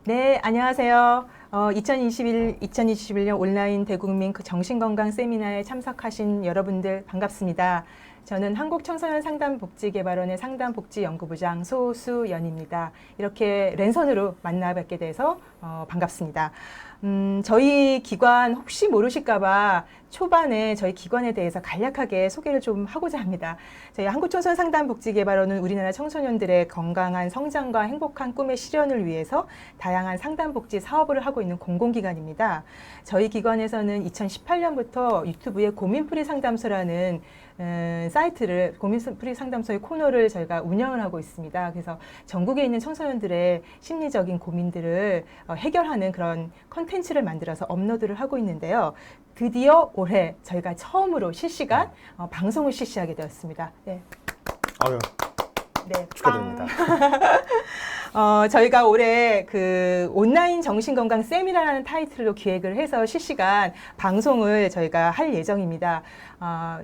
네, 안녕하세요. 2021년 온라인 대국민 그 정신건강 세미나에 참석하신 여러분들 반갑습니다. 저는 한국청소년상담복지개발원의 상담복지연구부장 소수연입니다. 이렇게 랜선으로 만나 뵙게 돼서 반갑습니다. 저희 기관 혹시 모르실까봐 초반에 저희 기관에 대해서 간략하게 소개를 좀 하고자 합니다. 저희 한국청소년상담복지개발원은 우리나라 청소년들의 건강한 성장과 행복한 꿈의 실현을 위해서 다양한 상담복지 사업을 하고 있는 공공기관입니다. 저희 기관에서는 2018년부터 유튜브에 고민풀이 상담소라는 사이트를 고민풀이 상담소의 코너를 저희가 운영을 하고 있습니다. 그래서 전국에 있는 청소년들의 심리적인 고민들을 해결하는 그런 컨텐츠를 만들어서 업로드를 하고 있는데요. 드디어 올해 저희가 처음으로 실시간 방송을 실시하게 되었습니다. 네. 아유, 네. 축하드립니다. 저희가 올해 그 온라인 정신건강 세미나라는 타이틀로 기획을 해서 실시간 방송을 저희가 할 예정입니다.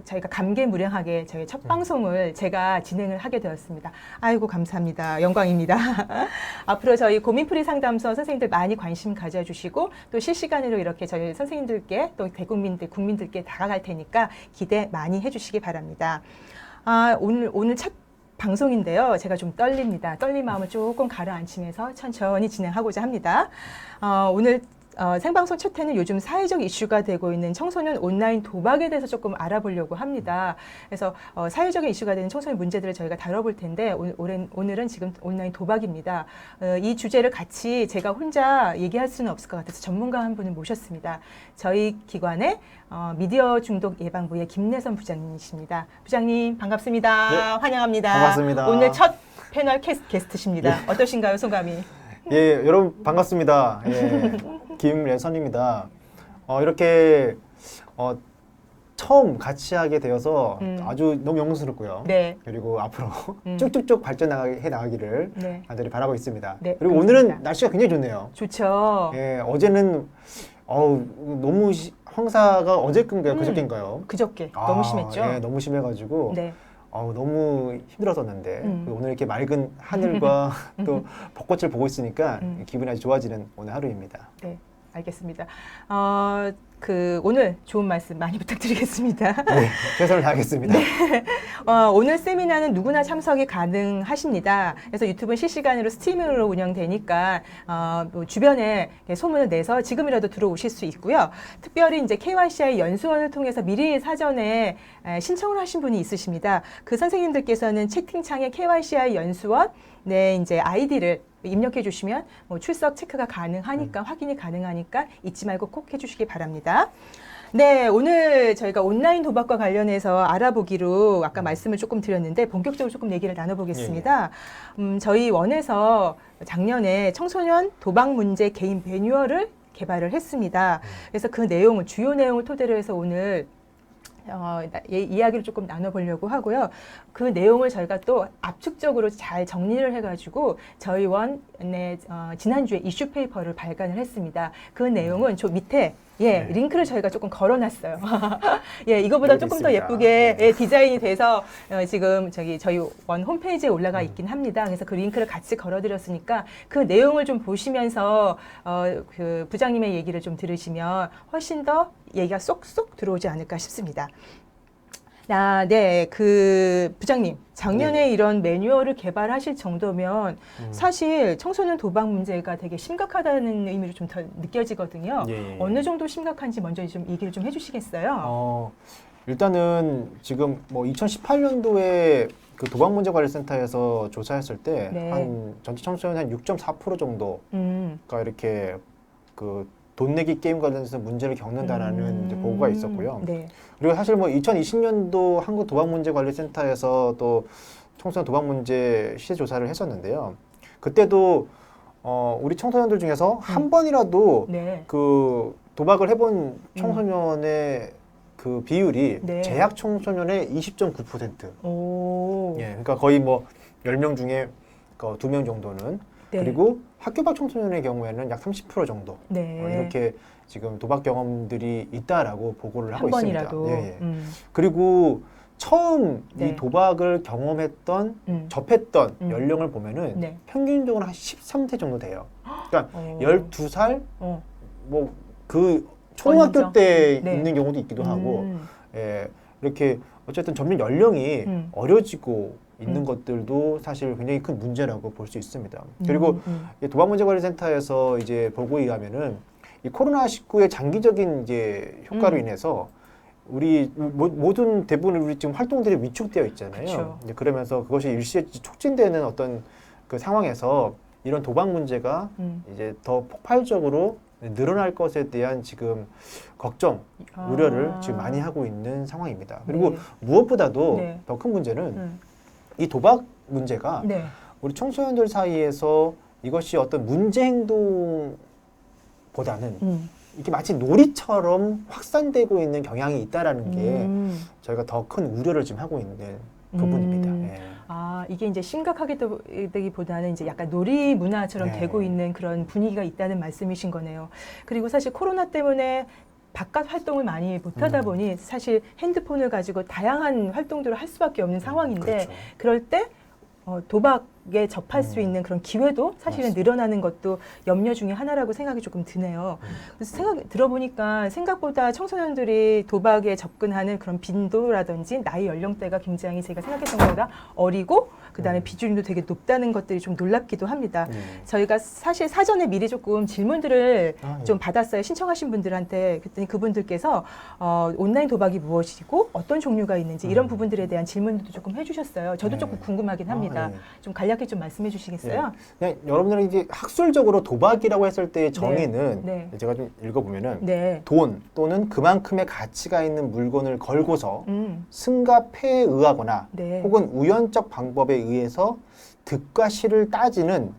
저희가 감개무량하게 저희 첫 방송을 제가 진행을 하게 되었습니다. 아이고, 감사합니다. 영광입니다. 앞으로 저희 고민풀이 상담소 선생님들 많이 관심 가져주시고 또 실시간으로 이렇게 저희 선생님들께 또 대국민들, 국민들께 다가갈 테니까 기대 많이 해주시기 바랍니다. 오늘 첫 방송인데요. 제가 좀 떨립니다. 떨린 마음을 조금 가라앉히면서 천천히 진행하고자 합니다. 오늘 생방송 첫 회는 요즘 사회적 이슈가 되고 있는 청소년 온라인 도박에 대해서 조금 알아보려고 합니다. 그래서 사회적 이슈가 되는 청소년 문제들을 저희가 다뤄볼 텐데 오늘은 지금 온라인 도박입니다. 이 주제를 같이 제가 혼자 얘기할 수는 없을 것 같아서 전문가 한 분을 모셨습니다. 저희 기관의 미디어 중독 예방부의 김내선 부장님이십니다. 부장님 반갑습니다. 네, 환영합니다. 반갑습니다. 오늘 첫 패널 게스트십니다. 어떠신가요, 소감이? 예, 여러분 반갑습니다. 예, 김래선입니다. 이렇게 처음 같이 하게 되어서 아주 너무 영광스럽고요. 네. 그리고 앞으로 쭉쭉쭉 발전해 나가기를 네. 간절히 바라고 있습니다. 네, 그리고 감사합니다. 오늘은 날씨가 굉장히 좋네요. 좋죠. 예, 어제는 너무 황사가 어제인가요, 그저께인가요? 그저께 너무 심했죠? 예, 너무 심해가지고 네. 너무 힘들었었는데 오늘 이렇게 맑은 하늘과 또 벚꽃을 보고 있으니까 기분이 아주 좋아지는 오늘 하루입니다. 네, 알겠습니다. 오늘 좋은 말씀 많이 부탁드리겠습니다. 네, 최선을 다하겠습니다. 오늘 세미나는 누구나 참석이 가능하십니다. 그래서 유튜브는 실시간으로 스트리밍으로 운영되니까 뭐 주변에 소문을 내서 지금이라도 들어오실 수 있고요. 특별히 이제 KYCI 연수원을 통해서 미리 사전에 신청을 하신 분이 있으십니다. 그 선생님들께서는 채팅창에 KYCI 연수원 이제 아이디를 입력해 주시면 뭐 출석 체크가 가능하니까 확인이 가능하니까 잊지 말고 꼭 해주시기 바랍니다. 네, 오늘 저희가 온라인 도박과 관련해서 알아보기로 아까 말씀을 조금 드렸는데 본격적으로 조금 얘기를 나눠보겠습니다. 저희 원에서 작년에 청소년 도박 문제 개인 매뉴얼을 개발을 했습니다. 그래서 그 내용을 주요 내용을 토대로 해서 오늘 이야기를 조금 나눠보려고 하고요. 그 내용을 저희가 또 압축적으로 잘 정리를 해가지고 저희 원의 지난주에 이슈 페이퍼를 발간을 했습니다. 그 내용은 저 밑에 링크를 저희가 조금 걸어놨어요. 이거보다 조금 더 예쁘게 디자인이 돼서 지금 저희 원 홈페이지에 올라가 있긴 합니다. 그래서 그 링크를 같이 걸어드렸으니까 그 내용을 좀 보시면서 그 부장님의 얘기를 좀 들으시면 훨씬 더 얘기가 쏙쏙 들어오지 않을까 싶습니다. 네, 그 부장님, 작년에 이런 매뉴얼을 개발하실 정도면 사실 청소년 도박 문제가 되게 심각하다는 의미로 좀 더 느껴지거든요. 어느 정도 심각한지 먼저 좀 얘기를 좀 해주시겠어요? 일단은 지금 뭐 2018년도에 그 도박문제관리센터에서 조사했을 때 한 전체 청소년 한 6.4% 정도가 이렇게 그 돈 내기 게임 관련해서 문제를 겪는다라는 이제 보고가 있었고요. 그리고 사실 뭐 2020년도 한국도박문제관리센터에서 또 청소년 도박 문제 시세 조사를 했었는데요. 그때도 우리 청소년들 중에서 한 번이라도 그 도박을 해본 청소년의 그 비율이 재학 청소년의 20.9%. 그러니까 거의 뭐 10명 중에 2명 정도는 그리고 학교 밖 청소년의 경우에는 약 30% 정도 이렇게 지금 도박 경험들이 있다라고 보고를 하고 있습니다. 그리고 처음 이 도박을 경험했던 접했던 연령을 보면은 평균적으로 한 13세 정도 돼요. 그러니까 12살 뭐 그 초등학교 어리죠? 때 네. 있는 경우도 있기도 하고 예, 이렇게 어쨌든 점점 연령이 어려지고 있는 것들도 사실 굉장히 큰 문제라고 볼 수 있습니다. 그리고 도박문제관리센터에서 이제 보고에 의하면은 이 코로나19의 장기적인 이제 효과로 인해서 우리 모든 대부분 우리 지금 활동들이 위축되어 있잖아요. 그쵸. 이제 그러면서 그것이 일시에 촉진되는 어떤 그 상황에서 이런 도박 문제가 이제 더 폭발적으로 늘어날 것에 대한 지금 걱정, 우려를 지금 많이 하고 있는 상황입니다. 그리고 네. 무엇보다도 네. 더 큰 문제는 이 도박 문제가 네. 우리 청소년들 사이에서 이것이 어떤 문제 행동보다는 이게 마치 놀이처럼 확산되고 있는 경향이 있다라는 게 저희가 더 큰 우려를 지금 하고 있는 부분입니다. 예. 아, 이게 이제 심각하게되기보다는 이제 약간 놀이 문화처럼 네. 되고 있는 그런 분위기가 있다는 말씀이신 거네요. 그리고 사실 코로나 때문에 바깥 활동을 많이 못하다 보니 사실 핸드폰을 가지고 다양한 활동들을 할 수밖에 없는 상황인데 그렇죠. 그럴 때 도박에 접할 수 있는 그런 기회도 사실은 맞습니다. 늘어나는 것도 염려 중에 하나라고 생각이 조금 드네요. 그래서 들어보니까 생각보다 청소년들이 도박에 접근하는 그런 빈도라든지 나이 연령대가 굉장히 제가 생각했던 것보다 어리고 그다음에 비중도 되게 높다는 것들이 좀 놀랍기도 합니다. 저희가 사실 사전에 미리 조금 질문들을 예. 좀 받았어요. 신청하신 분들한테. 그랬더니 그분들께서 온라인 도박이 무엇이고 어떤 종류가 있는지 이런 부분들에 대한 질문도 조금 해주셨어요. 저도 네. 조금 궁금하긴 합니다. 예. 좀 간략히 좀 말씀해 주시겠어요? 그냥 여러분들은 이제 학술적으로 도박이라고 했을 때의 정의는 네. 제가 좀 읽어보면은 네. 돈 또는 그만큼의 가치가 있는 물건을 걸고서 음. 승과 패에 의하거나 네. 혹은 우연적 방법에 의해서 득과 실을 따지는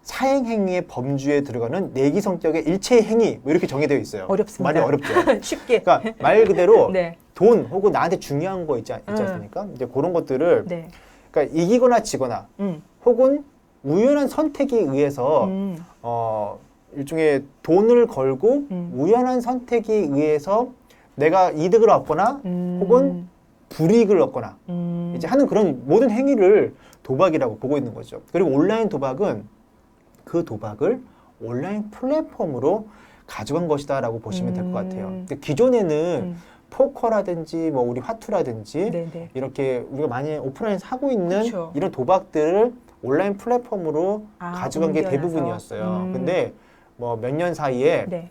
사행 행위의 범주에 들어가는 내기 성격의 일체의 행위 뭐 이렇게 정의되어 있어요. 어렵습니다. 말이 어렵죠. 쉽게. 그러니까 말 그대로 네. 돈 혹은 나한테 중요한 거 있지 않습니까? 이제 그런 것들을 네. 그러니까 이기거나 지거나 음. 혹은 우연한 선택에 의해서 일종의 돈을 걸고 우연한 선택에 의해서 내가 이득을 얻거나 혹은 불이익을 얻거나 이제 하는 그런 모든 행위를 도박이라고 보고 있는 거죠. 그리고 온라인 도박은 그 도박을 온라인 플랫폼으로 가져간 것이다라고 보시면 될 것 같아요. 근데 기존에는 포커라든지 뭐 우리 화투라든지 네네. 이렇게 우리가 많이 오프라인에서 하고 있는 그쵸. 이런 도박들을 온라인 플랫폼으로 가져간 게 옮겨놔서. 대부분이었어요. 근데 뭐 몇 년 사이에 네.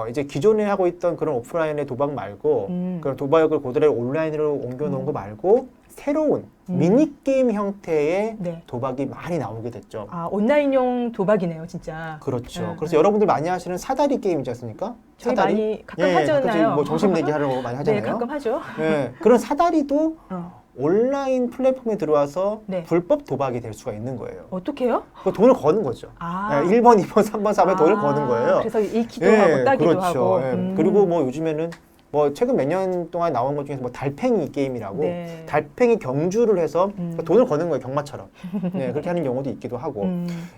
이제 기존에 하고 있던 그런 오프라인의 도박 말고 그런 도박을 그대로 온라인으로 옮겨놓은 거 말고 새로운 미니게임 형태의 네. 도박이 많이 나오게 됐죠. 아, 온라인용 도박이네요, 진짜. 그렇죠. 그래서 여러분들 많이 하시는 사다리 게임이지 않습니까? 저희 사다리? 많이 가끔 예, 하잖아요. 가끔씩 뭐 점심 내기 하려고 많이 하잖아요. 네, 가끔 하죠. 예, 그런 사다리도 어. 온라인 플랫폼에 들어와서 네. 불법 도박이 될 수가 있는 거예요. 어떻게?요? 그 돈을 거는 거죠. 아. 예, 1번, 2번, 3번, 4번 돈을 거는 거예요. 그래서 읽기도 하고 따기도 그렇죠. 하고. 예. 그리고 뭐 요즘에는 뭐 최근 몇 년 동안 나온 것 중에서 뭐 달팽이 게임이라고 네. 달팽이 경주를 해서 돈을 거는 거예요, 경마처럼. 네, 그렇게 하는 경우도 있기도 하고.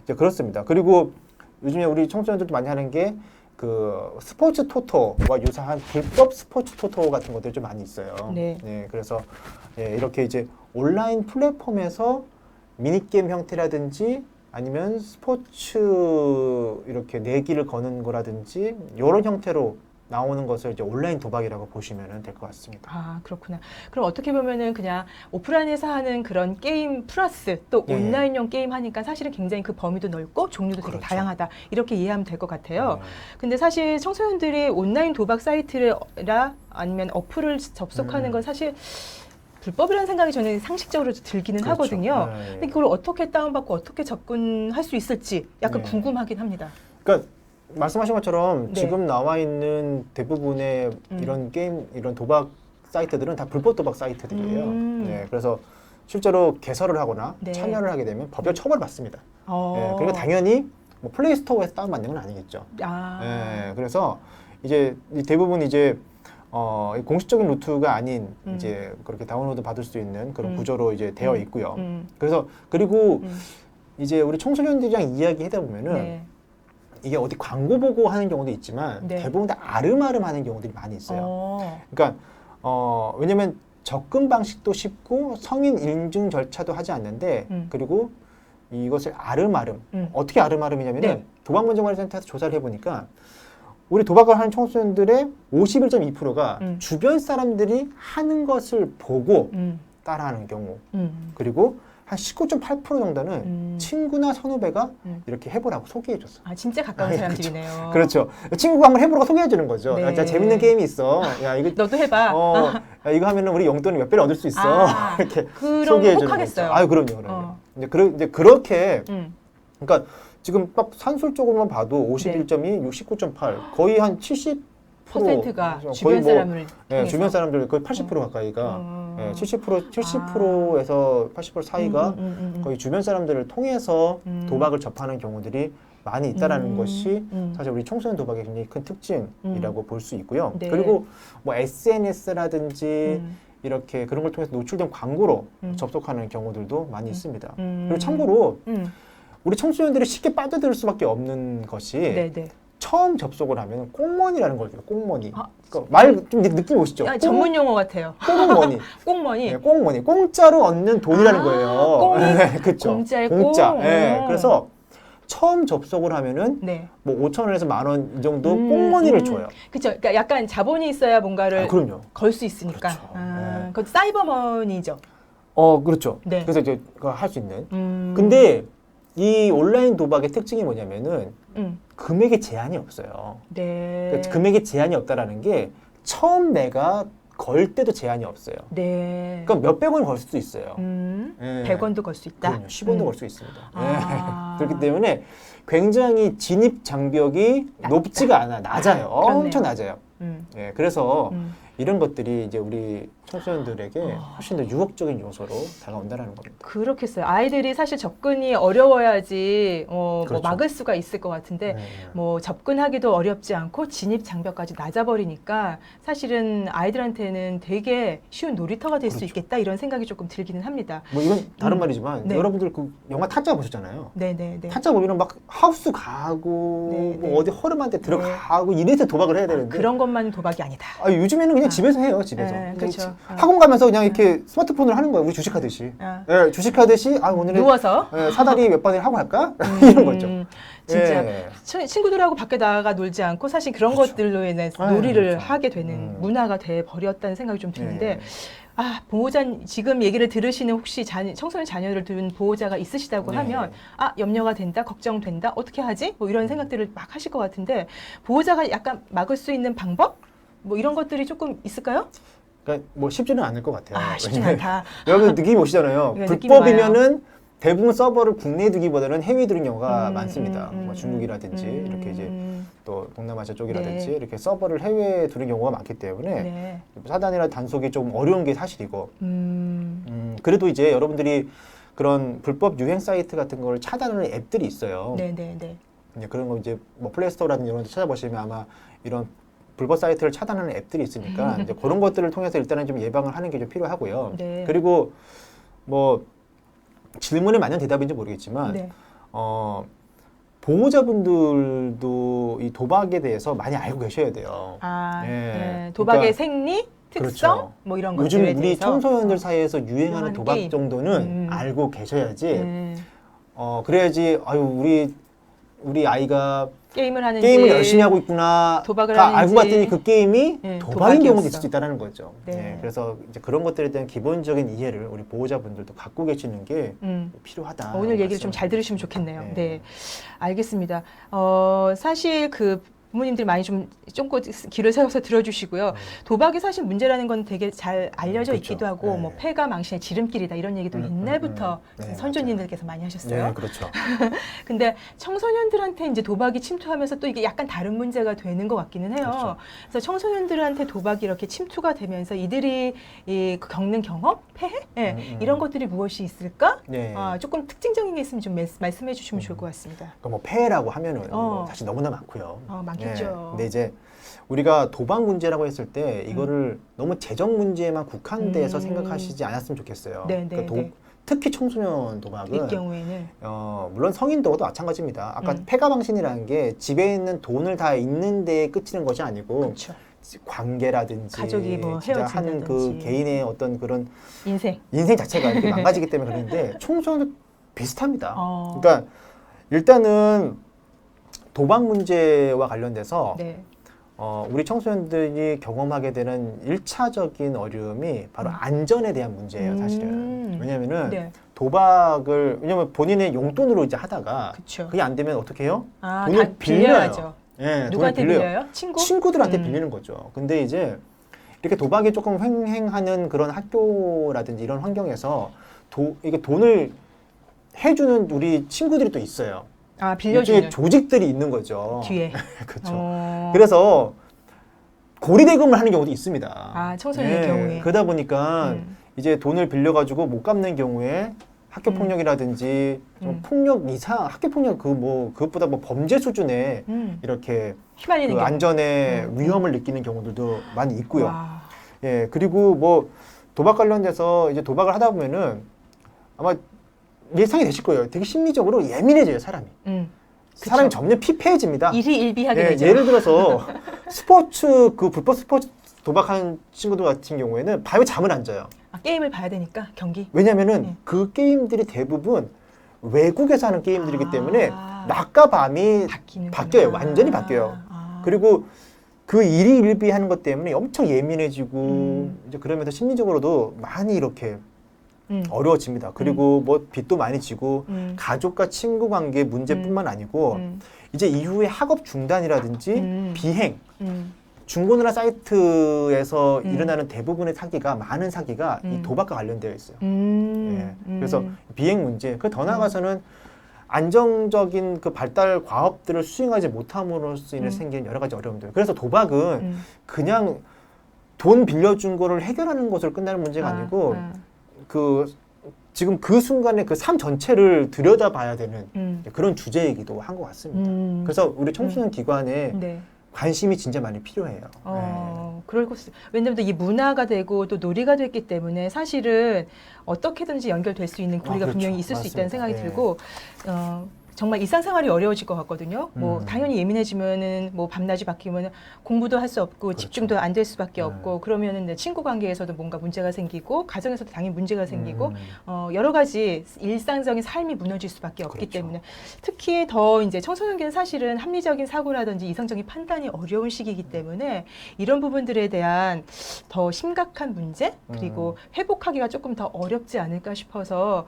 이제 그렇습니다. 그리고 요즘에 우리 청소년들도 많이 하는 게 그 스포츠 토토와 유사한 불법 스포츠 토토 같은 것들이 좀 많이 있어요. 네. 그래서 이렇게 이제 온라인 플랫폼에서 미니게임 형태라든지 아니면 스포츠 이렇게 내기를 거는 거라든지 이런 형태로 나오는 것을 이제 온라인 도박이라고 보시면 될 것 같습니다. 아, 그렇구나. 그럼 어떻게 보면은 그냥 오프라인에서 하는 그런 게임 플러스 또 예. 온라인용 게임 하니까 사실은 굉장히 그 범위도 넓고 종류도 되게 그렇죠. 다양하다. 이렇게 이해하면 될 것 같아요. 네. 근데 사실 청소년들이 온라인 도박 사이트라 아니면 어플을 접속하는 건 사실 불법이라는 생각이 저는 상식적으로 들기는 그렇죠. 하거든요. 네. 근데 그걸 어떻게 다운받고 어떻게 접근할 수 있을지 약간 네. 궁금하긴 합니다. 그러니까 말씀하신 것처럼 네. 지금 나와 있는 대부분의 이런 게임, 이런 도박 사이트들은 다 불법 도박 사이트들이에요. 네, 그래서 실제로 개설을 하거나 네. 참여를 하게 되면 법적 처벌을 받습니다. 어. 그리고 당연히 뭐 플레이스토어에서 다운받는 건 아니겠죠. 아. 그래서 이제 대부분 이제 공식적인 루트가 아닌 이제 그렇게 다운로드 받을 수 있는 그런 구조로 이제 되어 있고요. 그래서 그리고 이제 우리 청소년들이랑 이야기하다 보면은 네. 이게 어디 광고 보고 하는 경우도 있지만 네. 대부분 다 아름아름 하는 경우들이 많이 있어요. 그러니까 왜냐면 접근 방식도 쉽고 성인 인증 절차도 하지 않는데 그리고 이것을 아름아름 어떻게 아름아름이냐면은 네. 도박문제관리센터에서 조사를 해보니까 우리 도박을 하는 청소년들의 51.2%가 주변 사람들이 하는 것을 보고 따라하는 경우 그리고 한 19.8% 정도는 친구나 선후배가 이렇게 해보라고 소개해줬어. 아, 진짜 가까운 사람들이네요. 그렇죠. 친구가 한번 해보라고 소개해주는 거죠. 네. 야, 진짜 재밌는 게임이 있어. 야, 이거 너도 해봐. 야, 이거 하면은 우리 용돈을 몇 배를 얻을 수 있어. 아, 이렇게 그럼 소개해주는 혹하겠어요. 거죠. 아유, 그럼요. 이제 그렇게 그러니까 지금 딱 산술적으로만 봐도 51.2, 69.8 거의 한 70%. 퍼센트가 주변 사람을 네, 주변 사람들 거의 80% 가까이가 70%에서 80% 사이가 거의 주변 사람들을 통해서 도박을 접하는 경우들이 많이 있다라는 것이 사실 우리 청소년 도박의 굉장히 큰 특징이라고 볼 수 있고요. 네. 그리고 뭐 SNS라든지 이렇게 그런 걸 통해서 노출된 광고로 접속하는 경우들도 많이 있습니다. 그리고 참고로 우리 청소년들이 쉽게 빠져들 수밖에 없는 것이 네네. 처음 접속을 하면 꽁머니라는 걸 줘요. 꽁머니. 그러니까 말 좀 느낌 오시죠? 전문 용어 같아요. 꽁머니. 꽁머니. 네, 꽁머니. 공짜로 얻는 돈이라는 거예요. 꽁. 네, 그렇죠. 공짜의 공짜. 꽁. 네, 그래서 처음 접속을 하면은 네. 뭐 5,000원에서 10,000원 이 정도 꽁머니를 줘요. 그렇죠. 그러니까 약간 자본이 있어야 뭔가를 그럼요. 걸 수 있으니까. 그렇죠. 아, 그것도 사이버머니죠. 그렇죠. 네. 그래서 이제 그거 할 수 있는. 근데 이 온라인 도박의 특징이 뭐냐면은 금액의 제한이 없어요. 네. 그러니까 금액의 제한이 없다라는 게 처음 내가 걸 때도 제한이 없어요. 네. 그러니까 몇백 원을 걸 수도 있어요. 네. 100원도 걸 수 있다. 그럼요. 10원도 걸 수 있습니다. 아. 그렇기 때문에 굉장히 진입 장벽이 높지가 않아. 낮아요. 엄청 낮아요. 예, 그래서 이런 것들이 이제 우리 청소년들에게 훨씬 더 유혹적인 요소로 다가온다는 겁니다. 그렇겠어요. 아이들이 사실 접근이 어려워야지 그렇죠. 뭐 막을 수가 있을 것 같은데 뭐 접근하기도 어렵지 않고 진입 장벽까지 낮아버리니까 사실은 아이들한테는 되게 쉬운 놀이터가 될 수 그렇죠. 있겠다 이런 생각이 조금 들기는 합니다. 뭐 이건 다른 말이지만 네. 여러분들 그 영화 타짜 보셨잖아요. 네네네. 타짜 보면 막 하우스 가고 네, 뭐 네. 어디 허름한 데 들어가고 이래서 도박을 해야 되는데 그런 것만은 도박이 아니다. 요즘에는 그냥 집에서 해요. 집에서. 네, 그냥 그렇죠. 학원 가면서 그냥 이렇게 스마트폰을 하는 거예요. 우리 주식하듯이. 예, 주식하듯이 오늘은 누워서 사다리 몇 번을 하고 할까? 이런 거죠. 진짜 예. 친구들하고 밖에 나가 놀지 않고 사실 그런 그렇죠. 것들로 인해 아, 놀이를 그렇죠. 하게 되는 문화가 돼 버렸다는 생각이 좀 드는데 예. 보호자 지금 얘기를 들으시는 혹시 청소년 자녀를 둔 보호자가 있으시다고 네. 하면 염려가 된다, 걱정된다, 어떻게 하지? 뭐 이런 생각들을 막 하실 것 같은데 보호자가 약간 막을 수 있는 방법? 뭐 이런 것들이 조금 있을까요? 그러니까 뭐 쉽지는 않을 것 같아요. 쉽지 않다. 여러분 느낌이 오시잖아요. 네, 느낌이 불법이면은 대부분 서버를 국내에 두기보다는 해외에 두는 경우가 많습니다. 뭐 중국이라든지 이렇게 이제 또 동남아시아 쪽이라든지 네. 이렇게 서버를 해외에 두는 경우가 많기 때문에 네. 사단이나 단속이 좀 어려운 게 사실이고 그래도 이제 여러분들이 그런 불법 유행 사이트 같은 걸 차단하는 앱들이 있어요. 네네네. 이제 그런 거 이제 뭐 플레이스토어라든지 이런 데 찾아보시면 아마 이런 불법 사이트를 차단하는 앱들이 있으니까 이제 그런 것들을 통해서 일단은 좀 예방을 하는 게 좀 필요하고요. 네. 그리고 뭐 질문에 맞는 대답인지 모르겠지만 네. 보호자분들도 이 도박에 대해서 많이 알고 계셔야 돼요. 네. 도박의 그러니까 생리, 특성, 그렇죠. 뭐 이런 요즘 것들에 우리 대해서 청소년들 사이에서 유행하는 유행하는 도박 게임. 정도는 알고 계셔야지. 네. 그래야지 우리 아이가 게임을 하는지 게임을 열심히 하고 있구나. 도박을 알고 하는지. 봤더니 그 게임이 네, 도박인 도박이었어. 경우도 있을 수 있다는 거죠. 네. 네, 그래서 이제 그런 것들에 대한 기본적인 이해를 우리 보호자분들도 갖고 계시는 게 필요하다. 오늘 얘기를 좀 잘 들으시면 좋겠네요. 네. 네, 알겠습니다. 사실 그 부모님들 많이 좀 쫑긋 귀를 세워서 들어주시고요. 도박이 사실 문제라는 건 되게 잘 알려져 그렇죠. 있기도 하고 네. 뭐 패가 망신의 지름길이다 이런 얘기도 옛날부터 네, 선조님들께서 많이 하셨어요. 네, 그렇죠. 근데 청소년들한테 이제 도박이 침투하면서 또 이게 약간 다른 문제가 되는 것 같기는 해요. 그렇죠. 그래서 청소년들한테 도박이 이렇게 침투가 되면서 이들이 겪는 경험, 폐해, 이런 것들이 무엇이 있을까? 네. 조금 특징적인 게 있으면 좀 말씀해 주시면 좋을 것 같습니다. 그러니까 뭐 폐해라고 하면은 뭐 사실 너무나 많고요. 많겠죠. 네. 근데 이제 우리가 도박 문제라고 했을 때 이거를 너무 재정 문제에만 국한돼서 생각하시지 않았으면 좋겠어요. 네, 그러니까 네. 특히 청소년 도박은 이 경우에는 물론 성인 도박도 마찬가지입니다. 아까 패가 방신이라는 게 집에 있는 돈을 다 있는 데에 그치는 것이 아니고 그렇죠. 관계라든지 가족이 뭐 진짜 하는 그 헤어진다든지. 개인의 어떤 그런 인생 인생 자체가 이렇게 망가지기 때문에 그런데 청소년 비슷합니다. 그러니까 일단은 도박 문제와 관련돼서 네. 우리 청소년들이 경험하게 되는 1차적인 어려움이 바로 안전에 대한 문제예요, 사실은. 왜냐면은 네. 왜냐면 본인의 용돈으로 이제 하다가 그쵸. 그게 안 되면 어떻게 해요? 아, 돈을 다 빌려야죠. 예, 누구한테 돈을 빌려요. 빌려요? 친구? 친구들한테 빌리는 거죠. 근데 이제 이렇게 도박이 조금 횡행하는 그런 학교라든지 이런 환경에서 이게 돈을 해주는 우리 친구들이 또 있어요. 아, 빌려주는. 일종의 조직들이 있는 거죠. 뒤에. 그렇죠. 그래서 고리대금을 하는 경우도 있습니다. 아, 청소년의 경우에. 그러다 보니까 이제 돈을 빌려가지고 못 갚는 경우에 학교 폭력이라든지 좀 폭력 이상, 학교 폭력 그것보다 뭐 범죄 수준의 이렇게 휘말리는 경우. 안전에 위험을 느끼는 경우들도 많이 있고요. 와. 예, 그리고 뭐 도박 관련돼서 이제 도박을 하다 보면은 아마 예상이 되실 거예요. 되게 심리적으로 예민해져요, 사람이. 사람이 점점 피폐해집니다. 일희일비하게 되죠. 예를 들어서 불법 스포츠 도박하는 친구들 같은 경우에는 밤에 잠을 안 자요. 아, 게임을 봐야 되니까 경기. 왜냐면은 그 게임들이 대부분 외국에서 하는 게임들이기 때문에 낮과 밤이 바뀌어요. 완전히 바뀌어요. 그리고 그 일희일비하는 것 때문에 엄청 예민해지고 이제 그러면서 심리적으로도 많이 이렇게 어려워집니다. 그리고 뭐 빚도 많이 지고 가족과 친구 관계 문제뿐만 아니고 이제 이후에 학업 중단이라든지 비행, 중고나라 사이트에서 일어나는 대부분의 사기가 많은 사기가 이 도박과 관련되어 있어요. 예. 그래서 비행 문제, 그 더 나아가서는 안정적인 그 발달 과업들을 수행하지 못함으로써 인해 생긴 여러 가지 어려움들. 그래서 도박은 그냥 돈 빌려준 거를 해결하는 것으로 끝나는 문제가 아니고 지금 그 순간에 그 삶 전체를 들여다봐야 되는 그런 주제이기도 한 것 같습니다. 그래서 우리 청소년 기관에 네. 관심이 진짜 많이 필요해요. 그럴 것 왜냐면 이 문화가 되고 또 놀이가 됐기 때문에 사실은 어떻게든지 연결될 수 있는 고리가 그렇죠. 분명히 있을 수 있다는 맞습니다. 생각이 네. 들고 정말 일상생활이 어려워질 것 같거든요. 뭐 당연히 예민해지면은 뭐 밤낮이 바뀌면 공부도 할 수 없고 그렇죠. 집중도 안 될 수밖에 없고 그러면은 이제 친구 관계에서도 뭔가 문제가 생기고 가정에서도 당연히 문제가 생기고 여러 가지 일상적인 삶이 무너질 수밖에 없기 그렇죠. 때문에 특히 더 이제 청소년기는 사실은 합리적인 사고라든지 이성적인 판단이 어려운 시기이기 때문에 이런 부분들에 대한 더 심각한 문제 그리고 회복하기가 조금 더 어렵지 않을까 싶어서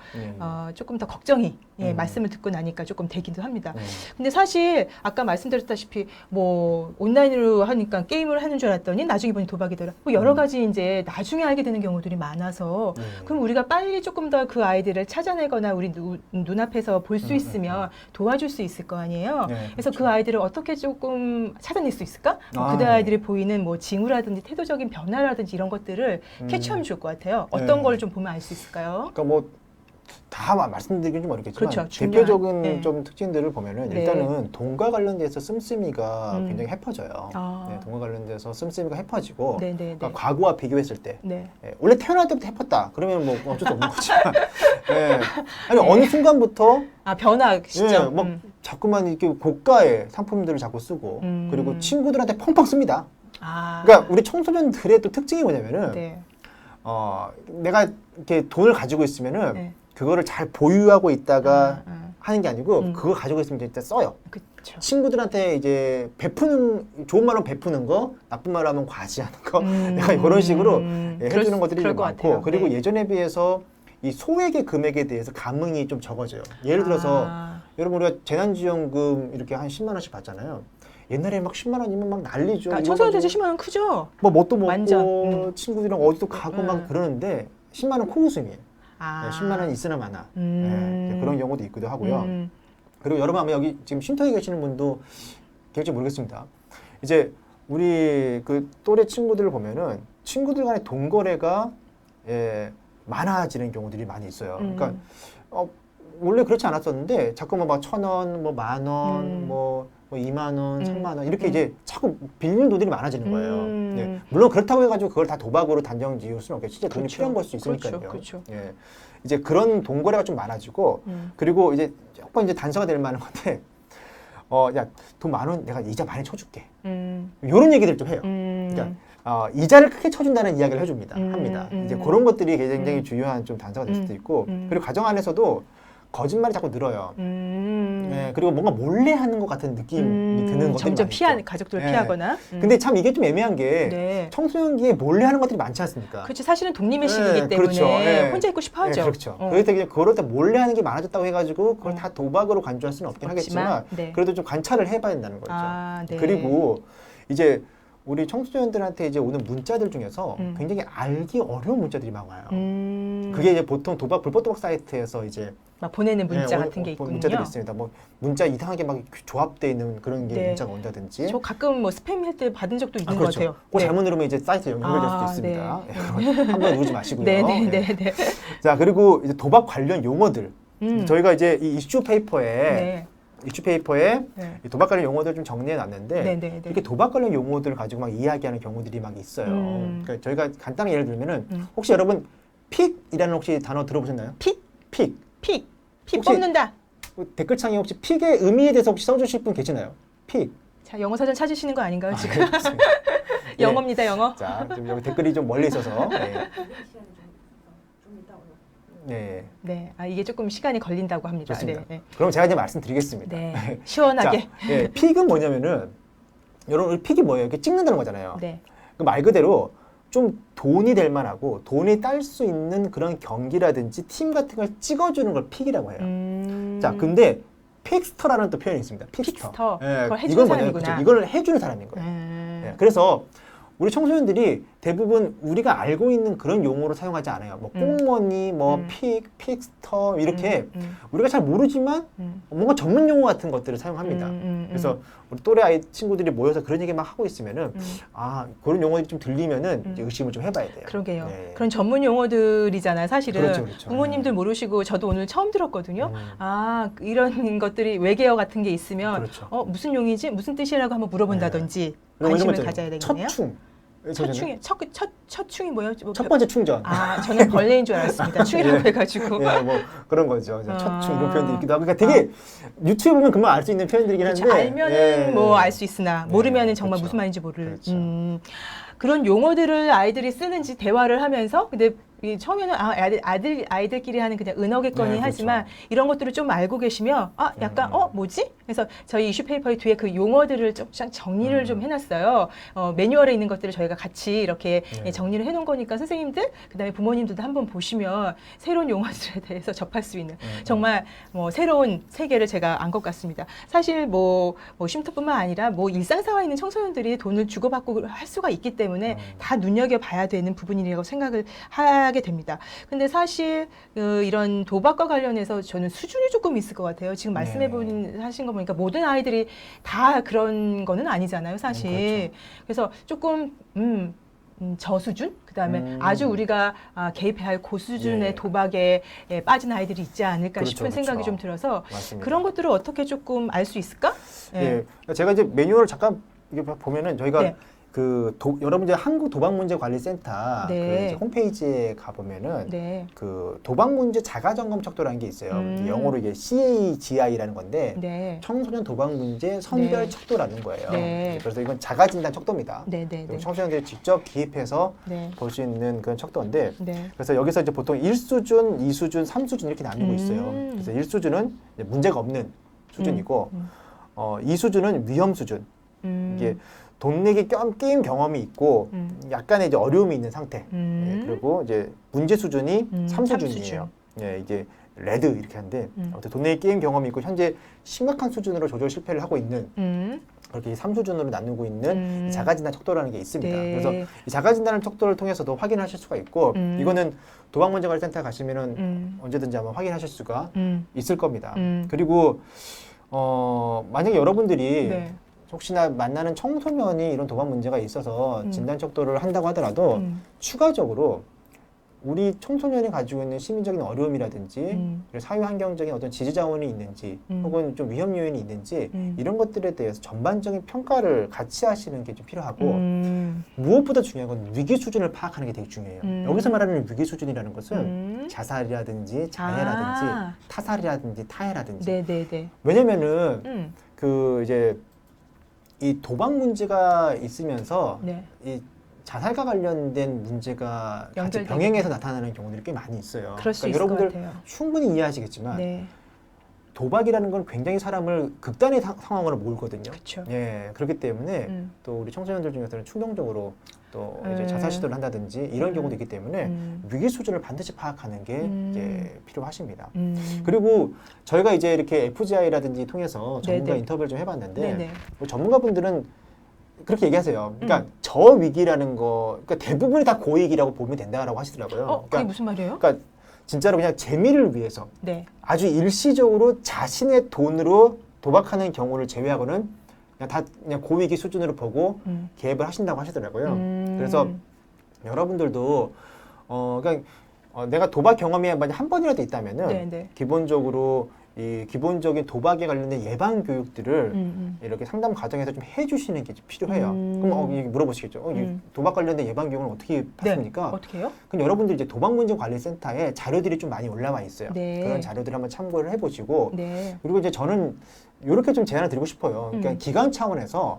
조금 더 걱정이 말씀을 듣고 나니까 조금 되기도 합니다. 근데 사실 아까 말씀드렸다시피 뭐 온라인으로 하니까 게임을 하는 줄 알았더니 나중에 보니 도박이더라. 뭐 여러 가지 이제 나중에 알게 되는 경우들이 많아서 그럼 우리가 빨리 조금 더 그 아이들을 찾아내거나 우리 눈앞에서 볼 수 있으면 도와줄 수 있을 거 아니에요. 그래서 그 아이들을 어떻게 조금 찾아낼 수 있을까? 그 아이들이 보이는 뭐 징후라든지 태도적인 변화라든지 이런 것들을 캐치하면 좋을 것 같아요. 어떤 걸 좀 보면 알 수 있을까요? 그러니까 뭐 다 말씀드리긴 좀 어렵겠지만 그렇죠. 대표적인 좀 특징들을 보면은 일단은 돈과 관련돼서 씀씀이가 굉장히 해퍼져요. 돈과 관련돼서 씀씀이가 해퍼지고 그러니까 과거와 비교했을 때 원래 태어날 때부터 해뻤다 그러면 뭐 어쩔 수 없는 거지만 아니 어느 순간부터 변화 시점 막 자꾸만 이렇게 고가의 상품들을 자꾸 쓰고 그리고 친구들한테 펑펑 씁니다. 그러니까 우리 청소년들의 또 특징이 뭐냐면은 내가 이렇게 돈을 가지고 있으면은 그거를 잘 보유하고 있다가 하는 게 아니고 그거 가지고 있으면 진짜 써요. 그쵸. 친구들한테 이제 좋은 말로 베푸는 거, 나쁜 말로 하면 과시하는 거, 약간 그런 식으로 해주는 것들이 좀 많고 그리고 예전에 비해서 이 소액의 금액에 대해서 감흥이 좀 적어져요. 예를 들어서 여러분 우리가 재난지원금 이렇게 한 10만 원씩 받잖아요. 옛날에 막 10만 원이면 막 난리죠. 청소년들 10만 원 크죠? 뭐 뭣도 먹고 친구들이랑 어디도 가고 막 그러는데 10만 원 큰 웃음이에요. 10만 원이 있으나 마나 그런 경우도 있기도 하고요. 그리고 여러분 아마 여기 지금 쉼터에 계시는 분도 계실지 모르겠습니다. 이제 우리 그 또래 친구들을 보면은 친구들 간의 돈 거래가 많아지는 경우들이 많이 있어요. 그러니까 원래 그렇지 않았었는데 자꾸만 막 1,000원, 뭐 10,000원, 뭐 2만 원, 3만 원 이렇게 이제 자꾸 빌리는 돈들이 많아지는 거예요. 물론 그렇다고 해가지고 그걸 다 도박으로 단정 지을 수는 없겠죠. 진짜 돈이 필요한 걸 수 있으니까요. 그렇죠. 이제 그런 돈 거래가 좀 많아지고 그리고 이제 조금 이제 단서가 될 만한 건데 야, 돈 10,000원 내가 이자 많이 쳐줄게. 이런 얘기들 좀 해요. 그러니까 이자를 크게 쳐준다는 이야기를 해줍니다. 합니다. 이제 그런 것들이 굉장히 중요한 좀 단서가 될 수도 있고 그리고 가정 안에서도 거짓말이 자꾸 늘어요. 네, 그리고 뭔가 몰래 하는 것 같은 느낌이 드는 것들이 점점 많죠. 가족들을 네. 피하거나. 근데 참 이게 좀 애매한 게 네. 청소년기에 몰래 하는 것들이 많지 않습니까? 그렇죠. 사실은 독립의 시기이기 네, 때문에 그렇죠. 네. 혼자 있고 싶어 하죠. 네, 그렇죠. 그럴 때 그냥 그럴 때 몰래 하는 게 많아졌다고 해가지고 그걸 다 도박으로 간주할 수는 없긴 하겠지만 네. 그래도 좀 관찰을 해봐야 된다는 거죠. 네. 그리고 이제 우리 청소년들한테 이제 오는 문자들 중에서 굉장히 알기 어려운 문자들이 막 와요. 그게 이제 보통 불법 도박 사이트에서 이제 막 보내는 문자 네, 같은 게 있군요. 문자들이 있습니다. 뭐 문자 이상하게 막 조합되어 있는 그런 게 네. 문자가 온다든지. 저 가끔 뭐 스팸 할 때 받은 적도 있는 것 그렇죠. 같아요. 그 네. 잘못 누르면 이제 사이트에 연결될 수도 있습니다. 네. 한번 누르지 마시고요. 네네네. 자, 그리고 이제 도박 관련 용어들. 저희가 이제 이 이슈페이퍼에 네. 이 도박 관련 용어들 좀 정리해 놨는데 네네네. 이렇게 도박 관련 용어들을 가지고 막 이야기하는 경우들이 막 있어요. 그러니까 저희가 간단하게 예를 들면은 혹시 여러분 픽이라는 혹시 단어 들어보셨나요? 픽? 픽. 픽 혹시- 뽑는다. 댓글창에 혹시 픽의 의미에 대해서 혹시 써주실 분 계시나요? 픽. 자, 영어 사전 찾으시는 거 아닌가요, 지금? 네, 그렇습니다. 네. 영어입니다, 영어. 자, 좀 여기 댓글이 좀 멀리 있어서. 네. 네. 네. 이게 조금 시간이 걸린다고 합니다. 좋습니다. 네. 그럼 제가 이제 말씀드리겠습니다. 네. 시원하게. 자, 예, 픽은 뭐냐면은 여러분 픽이 뭐예요? 이렇게 찍는다는 거잖아요. 네. 그 말 그대로 좀 돈이 될 만하고 돈이 딸 수 있는 그런 경기라든지 팀 같은 걸 찍어주는 걸 픽이라고 해요. 자, 근데 픽스터라는 또 표현이 있습니다. 픽스터. 예, 그걸 해주는 이건 뭐냐면 사람이구나. 그렇죠. 이걸 해주는 사람인 거예요. 예, 그래서 우리 청소년들이 대부분 우리가 알고 있는 그런 용어로 사용하지 않아요. 뭐 꽁머니, 뭐 픽스터 이렇게 우리가 잘 모르지만 뭔가 전문 용어 같은 것들을 사용합니다. 그래서 우리 또래 아이 친구들이 모여서 그런 얘기 막 하고 있으면은 그런 용어들이 좀 들리면은 이제 의심을 좀 해봐야 돼요. 그러게요. 네. 그런 전문 용어들이잖아요, 사실은. 그렇죠, 그렇죠. 부모님들 모르시고 저도 오늘 처음 들었거든요. 이런 것들이 외계어 같은 게 있으면 그렇죠. 무슨 용이지? 무슨 뜻이라고 한번 물어본다든지 관심을 가져야 되겠네요. 첫충. 첫충이 뭐예요? 첫 번째 충전. 저는 벌레인 줄 알았습니다. 충이라고 해가지고. 예, 뭐 그런 거죠. 첫충 이런 표현도 있기도 하고. 그러니까 되게 유튜브 보면 금방 알 수 있는 표현들이긴 한데. 그렇죠. 알면은 예. 뭐 알 수 있으나 모르면은 정말 그렇죠. 무슨 말인지 모를. 그렇죠. 그런 용어들을 아이들이 쓰는지 대화를 하면서 근데 처음에는 아이들끼리 하는 그냥 은어겠거니 네, 그렇죠. 하지만 이런 것들을 좀 알고 계시면 약간 뭐지? 그래서 저희 이슈페이퍼의 뒤에 그 용어들을 좀 정리를 좀 해놨어요. 매뉴얼에 있는 것들을 저희가 같이 이렇게 정리를 해놓은 거니까 선생님들 그다음에 부모님들도 한번 보시면 새로운 용어들에 대해서 접할 수 있는 정말 뭐 새로운 세계를 제가 안 것 같습니다. 사실 뭐 쉼터뿐만 아니라 뭐 일상생활에 있는 청소년들이 돈을 주고받고 할 수가 있기 때문에 다 눈여겨봐야 되는 부분이라고 생각을 하게 됩니다. 근데 사실 이런 도박과 관련해서 저는 수준이 조금 있을 것 같아요. 지금 하신 거 보니까 모든 아이들이 다 그런 거는 아니잖아요, 사실. 그렇죠. 그래서 조금 저수준? 그다음에 아주 우리가 개입해야 할 고수준의 예. 도박에 빠진 아이들이 있지 않을까 그렇죠, 싶은 생각이 그렇죠. 좀 들어서 맞습니다. 그런 것들을 어떻게 조금 알 수 있을까? 예. 제가 이제 매뉴얼을 잠깐 이게 보면은 저희가 네. 여러분 이제 한국 도박문제관리센터 네. 그 이제 홈페이지에 가 보면은 네. 그 도박문제 자가점검 척도라는 게 있어요. 영어로 이게 CAGI라는 건데 네. 청소년 도박문제 선별 네. 척도라는 거예요. 네. 그래서 이건 자가진단 척도입니다. 네, 네, 네. 청소년들이 직접 기입해서 네. 볼 수 있는 그런 척도인데 네. 그래서 여기서 이제 보통 1수준, 2수준, 3수준 이렇게 나누고 있어요. 그래서 1수준은 문제가 없는 수준이고 2수준은 위험 수준. 이게 돈 내기 게임 경험이 있고 약간의 이제 어려움이 있는 상태. 예, 그리고 이제 문제 수준이 3수준이에요. 예, 이게 레드 이렇게 하는데 아무튼 돈 내기 게임 경험이 있고 현재 심각한 수준으로 조절 실패를 하고 있는 그렇게 3수준으로 나누고 있는 자가진단 척도라는 게 있습니다. 네. 그래서 이 자가진단 척도를 통해서도 확인하실 수가 있고 이거는 도박문제관리센터 가시면은 언제든지 아마 확인하실 수가 있을 겁니다. 그리고 만약에 여러분들이 네. 혹시나 만나는 청소년이 이런 도박 문제가 있어서 진단 척도를 한다고 하더라도 추가적으로 우리 청소년이 가지고 있는 심리적인 어려움이라든지 사회 환경적인 어떤 지지 자원이 있는지 혹은 좀 위험 요인이 있는지 이런 것들에 대해서 전반적인 평가를 같이 하시는 게 좀 필요하고 무엇보다 중요한 건 위기 수준을 파악하는 게 되게 중요해요. 여기서 말하는 위기 수준이라는 것은 자살이라든지 장애라든지 타살이라든지 타해라든지 네. 왜냐면은 그 이제 이 도박 문제가 있으면서 네. 이 자살과 관련된 문제가 같이 연결되게 병행해서 나타나는 경우들이 꽤 많이 있어요. 그럴 수 있을 여러분들 것 같아요. 충분히 이해하시겠지만 네. 도박이라는 건 굉장히 사람을 극단의 상황으로 몰거든요. 그쵸. 예, 그렇기 때문에 또 우리 청소년들 중에서는 충동적으로 또 이제 자살 시도를 한다든지 이런 경우도 있기 때문에 위기 수준을 반드시 파악하는 게 이제 필요하십니다. 그리고 저희가 이제 이렇게 FGI라든지 통해서 전문가 네네. 인터뷰를 좀 해봤는데 네네. 뭐 전문가분들은 그렇게 얘기하세요. 그러니까 저 위기라는 거, 그러니까 대부분이 다 고위기라고 보면 된다라고 하시더라고요. 그게 그러니까, 무슨 말이에요? 그러니까 진짜로 그냥 재미를 위해서 네. 아주 일시적으로 자신의 돈으로 도박하는 경우를 제외하고는 그냥 다 그냥 고위기 수준으로 보고 개입을 하신다고 하시더라고요. 그래서 여러분들도 그러니까 내가 도박 경험이 만약 한 번이라도 있다면은 네네. 기본적으로 이 기본적인 도박에 관련된 예방 교육들을 이렇게 상담 과정에서 좀 해주시는 게 좀 필요해요. 그럼 얘기 물어보시겠죠. 이 도박 관련된 예방 교육은 어떻게 받습니까? 네. 어떻게 해요? 그럼 여러분들 이제 도박문제관리센터에 자료들이 좀 많이 올라와 있어요. 네. 그런 자료들 한번 참고를 해보시고 네. 그리고 이제 저는 이렇게 좀 제안을 드리고 싶어요. 그러니까 기관 차원에서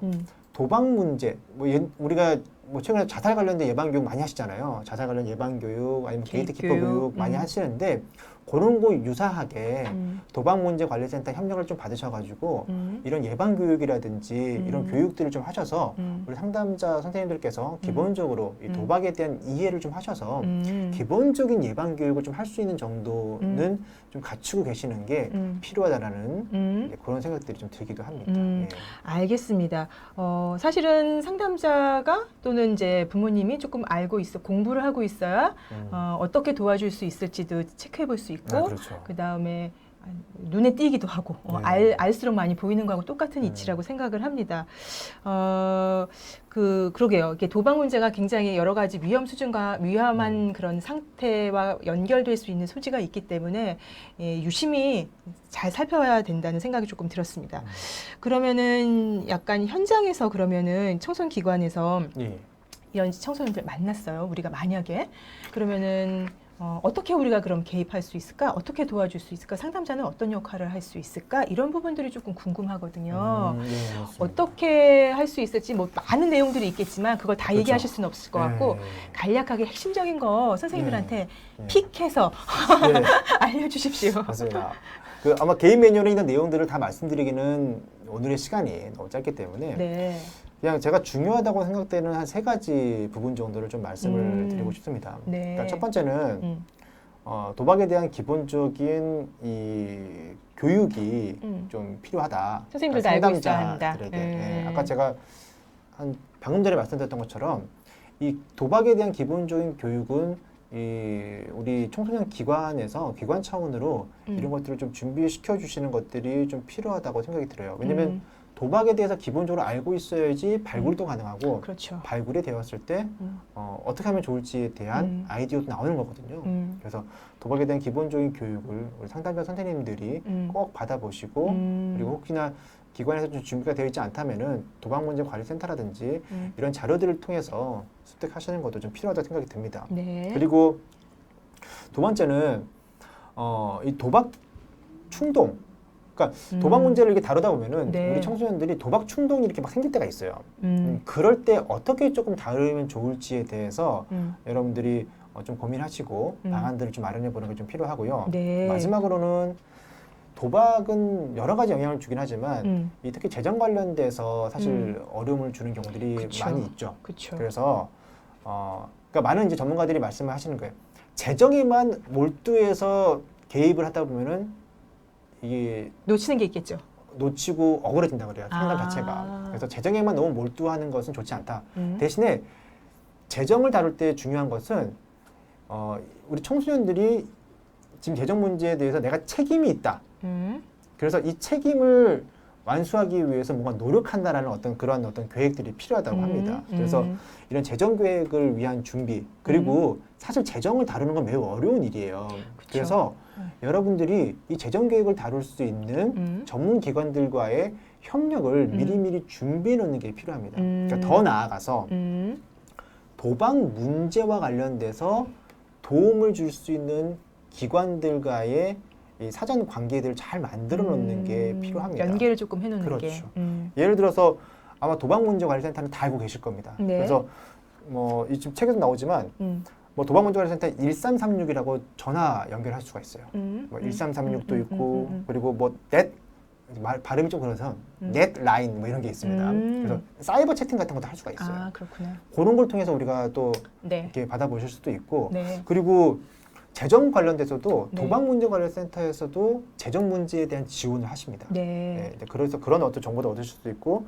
도박 문제, 뭐 우리가 뭐 최근에 자살 관련된 예방 교육 많이 하시잖아요. 자살 관련 예방 교육 아니면 게이트키퍼 교육 많이 하시는데 그런 거 유사하게 도박문제관리센터 협력을 좀 받으셔가지고 이런 예방 교육이라든지 이런 교육들을 좀 하셔서 우리 상담자 선생님들께서 기본적으로 이 도박에 대한 이해를 좀 하셔서 기본적인 예방 교육을 좀 할 수 있는 정도는 좀 갖추고 계시는 게 필요하다라는 이제 그런 생각들이 좀 들기도 합니다. 예. 알겠습니다. 사실은 상담자가 또는 이제 부모님이 조금 알고 있어 공부를 하고 있어야 어떻게 도와줄 수 있을지도 체크해 볼 수 있고 그렇죠. 그 다음에 눈에 띄기도 하고 알수록 많이 보이는 거하고 똑같은 이치라고 생각을 합니다. 그러게요. 이게 도박 문제가 굉장히 여러 가지 위험 수준과 위험한 그런 상태와 연결될 수 있는 소지가 있기 때문에 유심히 잘 살펴야 된다는 생각이 조금 들었습니다. 그러면은 약간 현장에서 그러면은 청소년기관에서 예. 이런 청소년들 만났어요. 우리가 만약에 그러면은 어떻게 우리가 그럼 개입할 수 있을까? 어떻게 도와줄 수 있을까? 상담자는 어떤 역할을 할 수 있을까? 이런 부분들이 조금 궁금하거든요. 예, 맞습니다. 어떻게 할 수 있을지 뭐 많은 내용들이 있겠지만 그걸 다 그렇죠. 얘기하실 수는 없을 것 같고 간략하게 핵심적인 거 선생님들한테 픽해서 예. 알려주십시오. 맞습니다. 아마 개인 매뉴얼에 있는 내용들을 다 말씀드리기는 오늘의 시간이 너무 짧기 때문에 네. 그냥 제가 중요하다고 생각되는 한 3가지 부분 정도를 좀 말씀을 드리고 싶습니다. 네. 그러니까 첫 번째는 도박에 대한 기본적인 이 교육이 좀 필요하다. 선생님들도 알고 있어야 한다. 상담자들에게. 아까 제가 방금 전에 말씀드렸던 것처럼 이 도박에 대한 기본적인 교육은 우리 청소년 기관에서 기관 차원으로 이런 것들을 좀 준비시켜 주시는 것들이 좀 필요하다고 생각이 들어요. 왜냐면 도박에 대해서 기본적으로 알고 있어야지 발굴도 가능하고 그렇죠. 발굴이 되었을 때 어떻게 하면 좋을지에 대한 아이디어도 나오는 거거든요. 그래서 도박에 대한 기본적인 교육을 우리 상담자 선생님들이 꼭 받아보시고 그리고 혹시나 기관에서 좀 준비가 되어 있지 않다면은 도박문제관리센터라든지 이런 자료들을 통해서 습득하시는 것도 좀 필요하다고 생각이 듭니다. 네. 그리고 두 번째는 이 도박 충동. 그러니까 도박 문제를 이렇게 다루다 보면은 네. 우리 청소년들이 도박 충동이 이렇게 막 생길 때가 있어요. 그럴 때 어떻게 조금 다루면 좋을지에 대해서 여러분들이 좀 고민하시고 방안들을 좀 마련해 보는 게 좀 필요하고요. 네. 마지막으로는 도박은 여러 가지 영향을 주긴 하지만 이 특히 재정 관련돼서 사실 어려움을 주는 경우들이 그쵸. 많이 있죠. 그쵸. 그래서 그러니까 많은 이제 전문가들이 말씀을 하시는 거예요. 재정에만 몰두해서 개입을 하다 보면은 이게 놓치는 게 있겠죠. 놓치고 억울해진다 그래요. 상담 자체가. 그래서 재정에만 너무 몰두하는 것은 좋지 않다. 대신에 재정을 다룰 때 중요한 것은 우리 청소년들이 지금 재정 문제에 대해서 내가 책임이 있다. 그래서 이 책임을 완수하기 위해서 뭔가 노력한다라는 그러한 계획들이 필요하다고 합니다. 그래서 이런 재정 계획을 위한 준비 그리고 사실 재정을 다루는 건 매우 어려운 일이에요. 그쵸. 그래서 여러분들이 이 재정 계획을 다룰 수 있는 전문 기관들과의 협력을 미리미리 준비해 놓는 게 필요합니다. 그러니까 더 나아가서 도박 문제와 관련돼서 도움을 줄 수 있는 기관들과의 이 사전 관계들을 잘 만들어 놓는 게 필요합니다. 연계를 조금 해놓는 그렇죠. 게. 예를 들어서 아마 도박문제관리센터는 다 알고 계실 겁니다. 네. 그래서 뭐 이 지금 책에도 나오지만 뭐 도박문제관리센터 1336이라고 전화 연결할 수가 있어요. 뭐 1336도 있고 그리고 뭐 발음이 좀 그래서 넷라인 뭐 이런 게 있습니다. 그래서 사이버 채팅 같은 것도 할 수가 있어요. 아, 그렇구나. 그런 걸 통해서 우리가 또 네. 이렇게 받아보실 수도 있고 네. 그리고 재정 관련돼서도 네. 도박문제관리센터에서도 재정 문제에 대한 지원을 하십니다. 네. 네, 그래서 그런 어떤 정보도 얻으실 수도 있고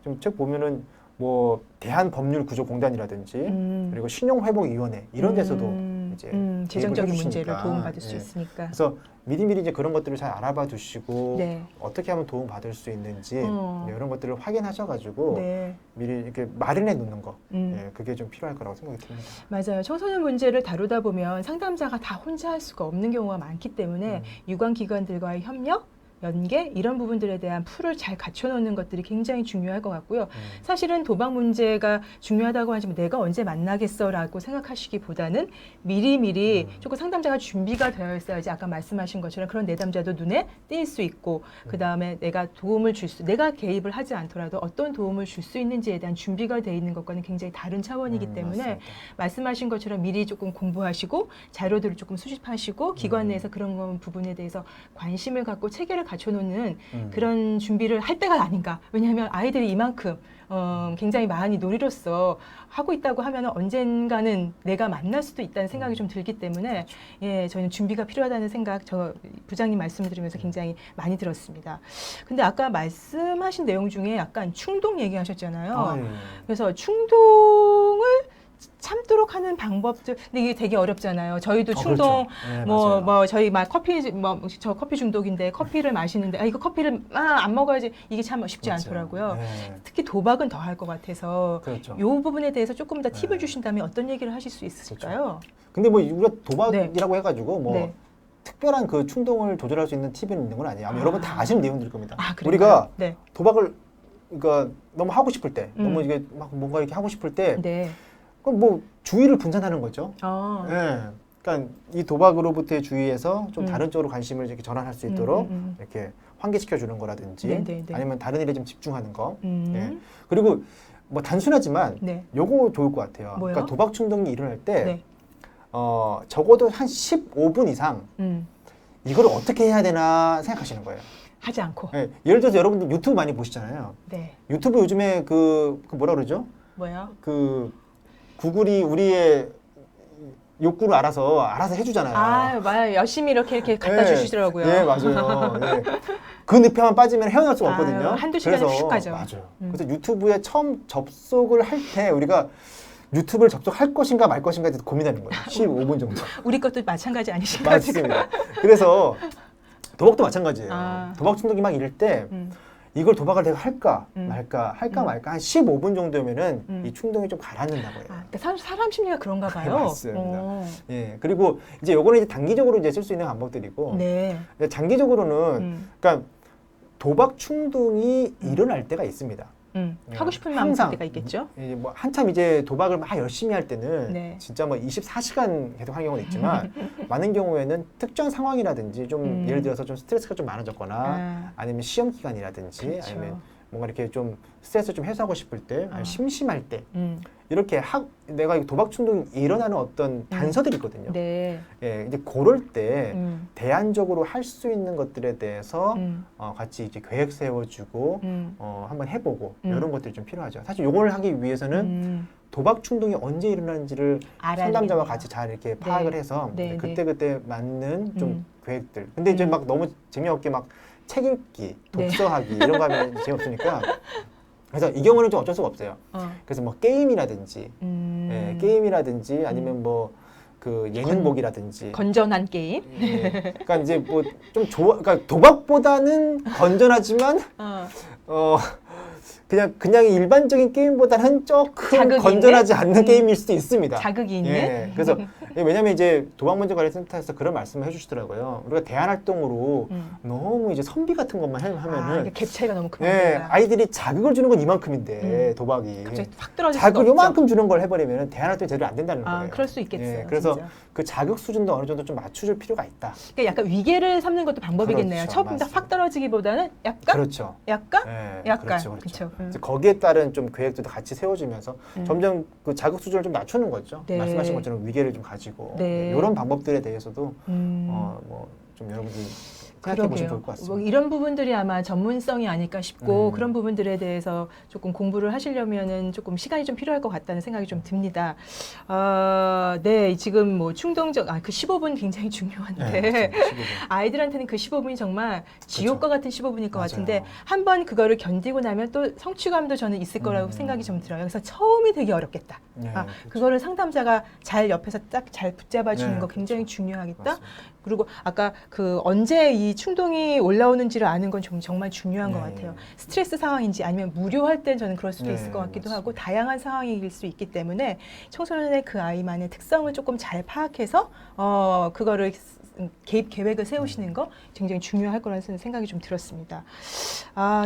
좀 책 보면은 뭐 대한법률구조공단이라든지 그리고 신용회복위원회 이런 데서도 이제 재정적인 개입을 문제를 해주시니까. 도움받을 수 예. 있으니까. 그래서 미리미리 이제 그런 것들을 잘 알아봐 두시고 네. 어떻게 하면 도움 받을 수 있는지 네, 이런 것들을 확인하셔가지고 네. 미리 이렇게 마련해 놓는 거 예, 그게 좀 필요할 거라고 생각이 듭니다. 맞아요. 청소년 문제를 다루다 보면 상담자가 다 혼자 할 수가 없는 경우가 많기 때문에 유관기관들과의 협력, 연계 이런 부분들에 대한 풀을 잘 갖춰놓는 것들이 굉장히 중요할 것 같고요. 사실은 도박 문제가 중요하다고 하지만 내가 언제 만나겠어라고 생각하시기보다는 미리미리 조금 상담자가 준비가 되어 있어야지 아까 말씀하신 것처럼 그런 내담자도 눈에 띄일 수 있고 그 다음에 내가 도움을 내가 개입을 하지 않더라도 어떤 도움을 줄 수 있는지에 대한 준비가 되어 있는 것과는 굉장히 다른 차원이기 때문에 맞습니다. 말씀하신 것처럼 미리 조금 공부하시고 자료들을 조금 수집하시고 기관 내에서 그런 부분에 대해서 관심을 갖고 체계를 갖춰놓는 그런 준비를 할 때가 아닌가. 왜냐하면 아이들이 이만큼 굉장히 많이 놀이로서 하고 있다고 하면 언젠가는 내가 만날 수도 있다는 생각이 좀 들기 때문에 예, 저는 준비가 필요하다는 생각 저 부장님 말씀을 들으면서 굉장히 많이 들었습니다. 근데 아까 말씀하신 내용 중에 약간 충동 얘기하셨잖아요. 아, 예. 그래서 충동을 참도록 하는 방법들, 근데 이게 되게 어렵잖아요. 저희도 충동, 그렇죠. 네, 맞아요. 뭐 저희 막 저 커피 중독인데 커피를 마시는데 이거 커피를 안 먹어야지 이게 참 쉽지 맞아요. 않더라고요. 네. 특히 도박은 더 할 것 같아서 그렇죠. 이 부분에 대해서 조금 더 팁을 네. 주신다면 어떤 얘기를 하실 수 있을까요? 근데 뭐 우리가 도박이라고 해가지고 뭐 네. 특별한 그 충동을 조절할 수 있는 팁은 있는 건 아니에요. 아마 여러분 다 아시는 내용들일 겁니다. 아, 그런가요? 우리가 네. 도박을 그러니까 너무 하고 싶을 때, 너무 이게 막 뭔가 이렇게 하고 싶을 때, 네. 그럼 뭐 주의를 분산하는 거죠. 어. 예. 그러니까 이 도박으로부터의 주의에서 좀 다른 쪽으로 관심을 이렇게 전환할 수 있도록 이렇게 환기시켜 주는 거라든지, 네, 네, 네. 아니면 다른 일에 좀 집중하는 거. 예. 그리고 뭐 단순하지만 네. 요거 좋을 것 같아요. 뭐요? 그러니까 도박 충동이 일어날 때 네. 적어도 한 15분 이상 이걸 어떻게 해야 되나 생각하시는 거예요. 하지 않고. 예, 예를 들어서 여러분들 유튜브 많이 보시잖아요. 네. 유튜브 요즘에 그 뭐라 그러죠? 뭐요? 그 구글이 우리의 욕구를 알아서 해주잖아요. 아, 맞아요. 열심히 이렇게 갖다 예, 주시더라고요. 예, 맞아요. 예. 그 늪에만 빠지면 헤어날 수가 아유, 없거든요. 한두 시간에 그래서, 휙 가죠. 맞아요. 그래서 유튜브에 처음 접속을 할 때 우리가 유튜브를 접속할 것인가 말 것인가 고민하는 거예요. 15분 정도. 우리 것도 마찬가지 아니신가요? 지금? 맞습니다. 그래서 도박도 마찬가지예요. 아. 도박 충동이 막 이럴 때 이걸 도박을 내가 할까 말까 한 15분 정도면은 이 충동이 좀 가라앉는다고 해요. 아, 그러니까 사람 심리가 그런가 봐요. 맞습니다. 예, 그리고 이제 요거는 이제 단기적으로 이제 쓸 수 있는 방법들이고, 네. 근데 장기적으로는 그러니까 도박 충동이 일어날 때가 있습니다. 하고 싶은 마음 들 때가 있겠죠. 이제 뭐 한참 이제 도박을 막 열심히 할 때는 네. 진짜 뭐 24시간 계속 하는 경우는 있지만 많은 경우에는 특정 상황이라든지 좀 예를 들어서 좀 스트레스가 좀 많아졌거나 아니면 시험 기간이라든지 그렇죠. 아니면 뭔가 이렇게 좀 스트레스 좀 해소하고 싶을 때 아니면 심심할 때 이렇게 내가 도박 충동이 일어나는 어떤 단서들이 있거든요. 네. 예, 이제 그럴 때 대안적으로 할 수 있는 것들에 대해서 같이 이제 계획 세워주고 한번 해보고 이런 것들이 좀 필요하죠. 사실 요걸 하기 위해서는 도박 충동이 언제 일어나는지를 상담자와 같이 잘 이렇게 파악을 해서 네, 그때 맞는 좀 계획들. 근데 이제 막 너무 재미없게 막 책 읽기, 독서하기 이런 거 하면 재미없으니까. 그래서 이 경우는 좀 어쩔 수가 없어요. 그래서 뭐 게임이라든지, 예, 게임이라든지 아니면 뭐 그 예능 보기라든지 건전한 게임. 예, 그러니까 이제 뭐 좀 그러니까 도박보다는 건전하지만 그냥 일반적인 게임보다는 조금 자극이 건전하지 있는? 않는 게임일 수도 있습니다. 자극이 있는. 예, 그래서 왜냐하면 이제 도박문제관리센터에서 그런 말씀을 해주시더라고요. 우리가 대안활동으로 너무 이제 선비 같은 것만 하면은 갭 차이가 너무 크다. 아이들이 자극을 주는 건 이만큼인데 도박이 갑자기 확 떨어질 자극을 수가 없죠. 요만큼 주는 걸 해버리면 대안활동이 제대로 안 된다는 거예요. 그럴 수 있겠어요. 그래서 진짜. 그 자극 수준도 어느 정도 좀 맞춰줄 필요가 있다. 그러니까 약간 위계를 삼는 것도 방법이겠네요. 그렇죠, 처음부터 맞습니다. 확 떨어지기보다는 약간, 그렇죠. 약간, 약간. 그렇죠. 그렇죠. 그래서 거기에 따른 좀 계획들도 같이 세워주면서 점점 그 자극 수준을 좀 낮추는 거죠. 네. 말씀하신 것처럼 위계를 좀 가지고 네. 이런 방법들에 대해서도 좀 여러분들이 생각해 보시면 좋을 것 같습니다. 뭐 이런 부분들이 아마 전문성이 아닐까 싶고 그런 부분들에 대해서 조금 공부를 하시려면은 조금 시간이 좀 필요할 것 같다는 생각이 좀 듭니다. 네, 지금 뭐 충동적 그 15분 굉장히 중요한데 아이들한테는 그 15분이 정말 지옥과 같은 15분일 것 맞아요. 같은데 한번 그거를 견디고 나면 또 성취감도 저는 있을 거라고 생각이 좀 들어요. 그래서 처음이 되게 어렵겠다. 그렇죠. 그거를 상담자가 잘 옆에서 딱 잘 붙잡아 주는 거 그렇죠. 굉장히 중요하겠다. 맞습니다. 그리고 아까 그 언제 이 충동이 올라오는지를 아는 건 정말 중요한 것 같아요. 스트레스 상황인지 아니면 무료할 땐 저는 그럴 수도 있을 것 같기도 하고 다양한 상황일 수 있기 때문에 청소년의 그 아이만의 특성을 조금 잘 파악해서 그거를 개입 계획을 세우시는 거 굉장히 중요할 거라는 생각이 좀 들었습니다.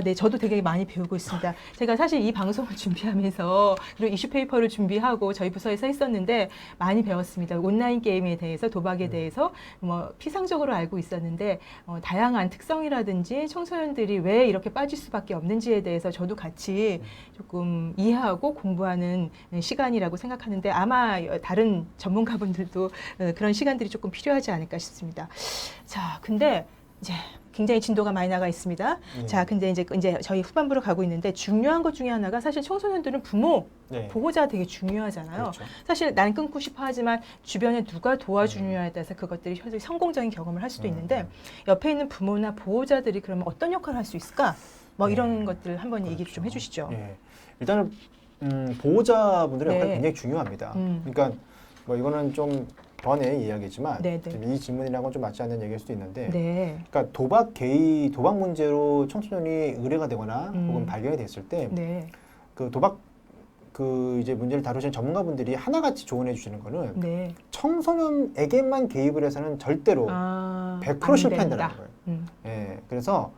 네, 저도 되게 많이 배우고 있습니다. 제가 사실 이 방송을 준비하면서 그리고 이슈 페이퍼를 준비하고 저희 부서에서 했었는데 많이 배웠습니다. 온라인 게임에 대해서 도박에 대해서 뭐 피상적으로 알고 있었는데 다양한 특성이라든지 청소년들이 왜 이렇게 빠질 수밖에 없는지에 대해서 저도 같이 조금 이해하고 공부하는 시간이라고 생각하는데 아마 다른 전문가분들도 그런 시간들이 조금 필요하지 않을까 싶습니다. 자, 근데 이제 굉장히 진도가 많이 나가 있습니다. 자, 근데 이제 저희 후반부로 가고 있는데 중요한 것 중에 하나가 사실 청소년들은 부모, 보호자 되게 중요하잖아요. 그렇죠. 사실 난 끊고 싶어 하지만 주변에 누가 도와주느냐에 따라서 그것들이 현재 성공적인 경험을 할 수도 있는데 옆에 있는 부모나 보호자들이 그러면 어떤 역할을 할 수 있을까? 뭐 이런 것들 한번 얘기 좀 해주시죠. 일단은 보호자분들의 역할이 네. 굉장히 중요합니다. 그러니까 뭐 이거는 좀 번의 이야기지만 이 질문이랑은 좀 맞지 않는 얘기일 수도 있는데 그러니까 도박 문제로 청소년이 의뢰가 되거나 혹은 발견이 됐을 때 그 도박 그 이제 문제를 다루시는 전문가분들이 하나같이 조언해 주시는 거는 청소년에게만 개입을 해서는 절대로 100% 실패한다는 거예요. 그래서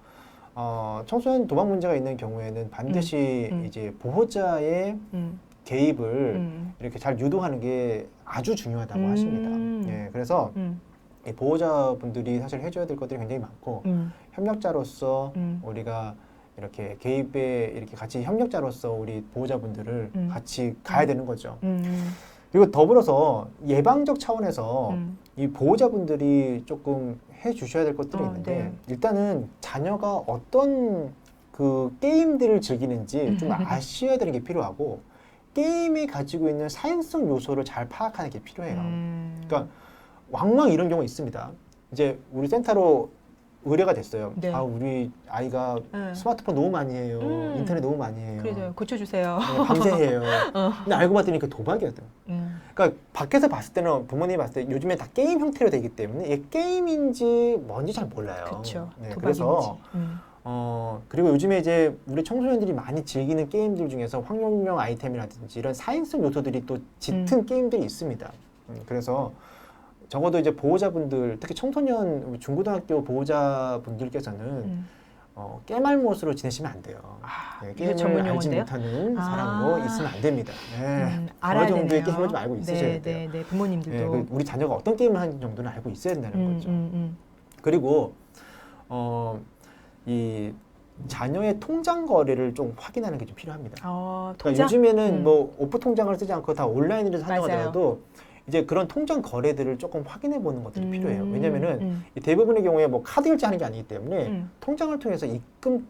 청소년 도박 문제가 있는 경우에는 반드시 이제 보호자의 개입을 이렇게 잘 유도하는 게 아주 중요하다고 하십니다. 그래서 이 보호자분들이 사실 해줘야 될 것들이 굉장히 많고 협력자로서 우리가 이렇게 개입에 이렇게 같이 협력자로서 우리 보호자분들을 같이 가야 되는 거죠. 그리고 더불어서 예방적 차원에서 이 보호자분들이 조금 해주셔야 될 것들이 있는데 일단은 자녀가 어떤 그 게임들을 즐기는지 좀 아셔야 되는 게 필요하고 게임이 가지고 있는 사행성 요소를 잘 파악하는 게 필요해요. 그러니까 왕왕 이런 경우 있습니다. 이제 우리 센터로 의뢰가 됐어요. 우리 아이가 스마트폰 너무 많이 해요. 인터넷 너무 많이 해요. 그래요. 고쳐주세요. 밤새 해요. 근데 알고 봤더니 그 도박이었대요. 그러니까 밖에서 봤을 때는 부모님이 봤을 때 요즘에 다 게임 형태로 되기 때문에 이게 게임인지 뭔지 잘 몰라요. 그렇죠. 그래서 그리고 요즘에 이제 우리 청소년들이 많이 즐기는 게임들 중에서 확률형 아이템이라든지 이런 사행성 요소들이 또 짙은 게임들이 있습니다. 그래서 적어도 이제 보호자분들, 특히 청소년 중고등학교 보호자분들께서는 깨말못으로 지내시면 안 돼요. 게임을 알지 못하는 사람으로 있으면 안 됩니다. 어느 정도의 게임을 좀 알고 있으셔야 돼요. 부모님들도 우리 자녀가 어떤 게임을 하는 정도는 알고 있어야 된다는 거죠. 그리고 이 자녀의 통장 거래를 좀 확인하는 게 좀 필요합니다. 그러니까 요즘에는 뭐 오프 통장을 쓰지 않고 다 온라인으로 사정하더라도 이제 그런 통장 거래들을 조금 확인해 보는 것들이 필요해요. 왜냐면은 대부분의 경우에 뭐 카드 결제하는 게 아니기 때문에 통장을 통해서 입금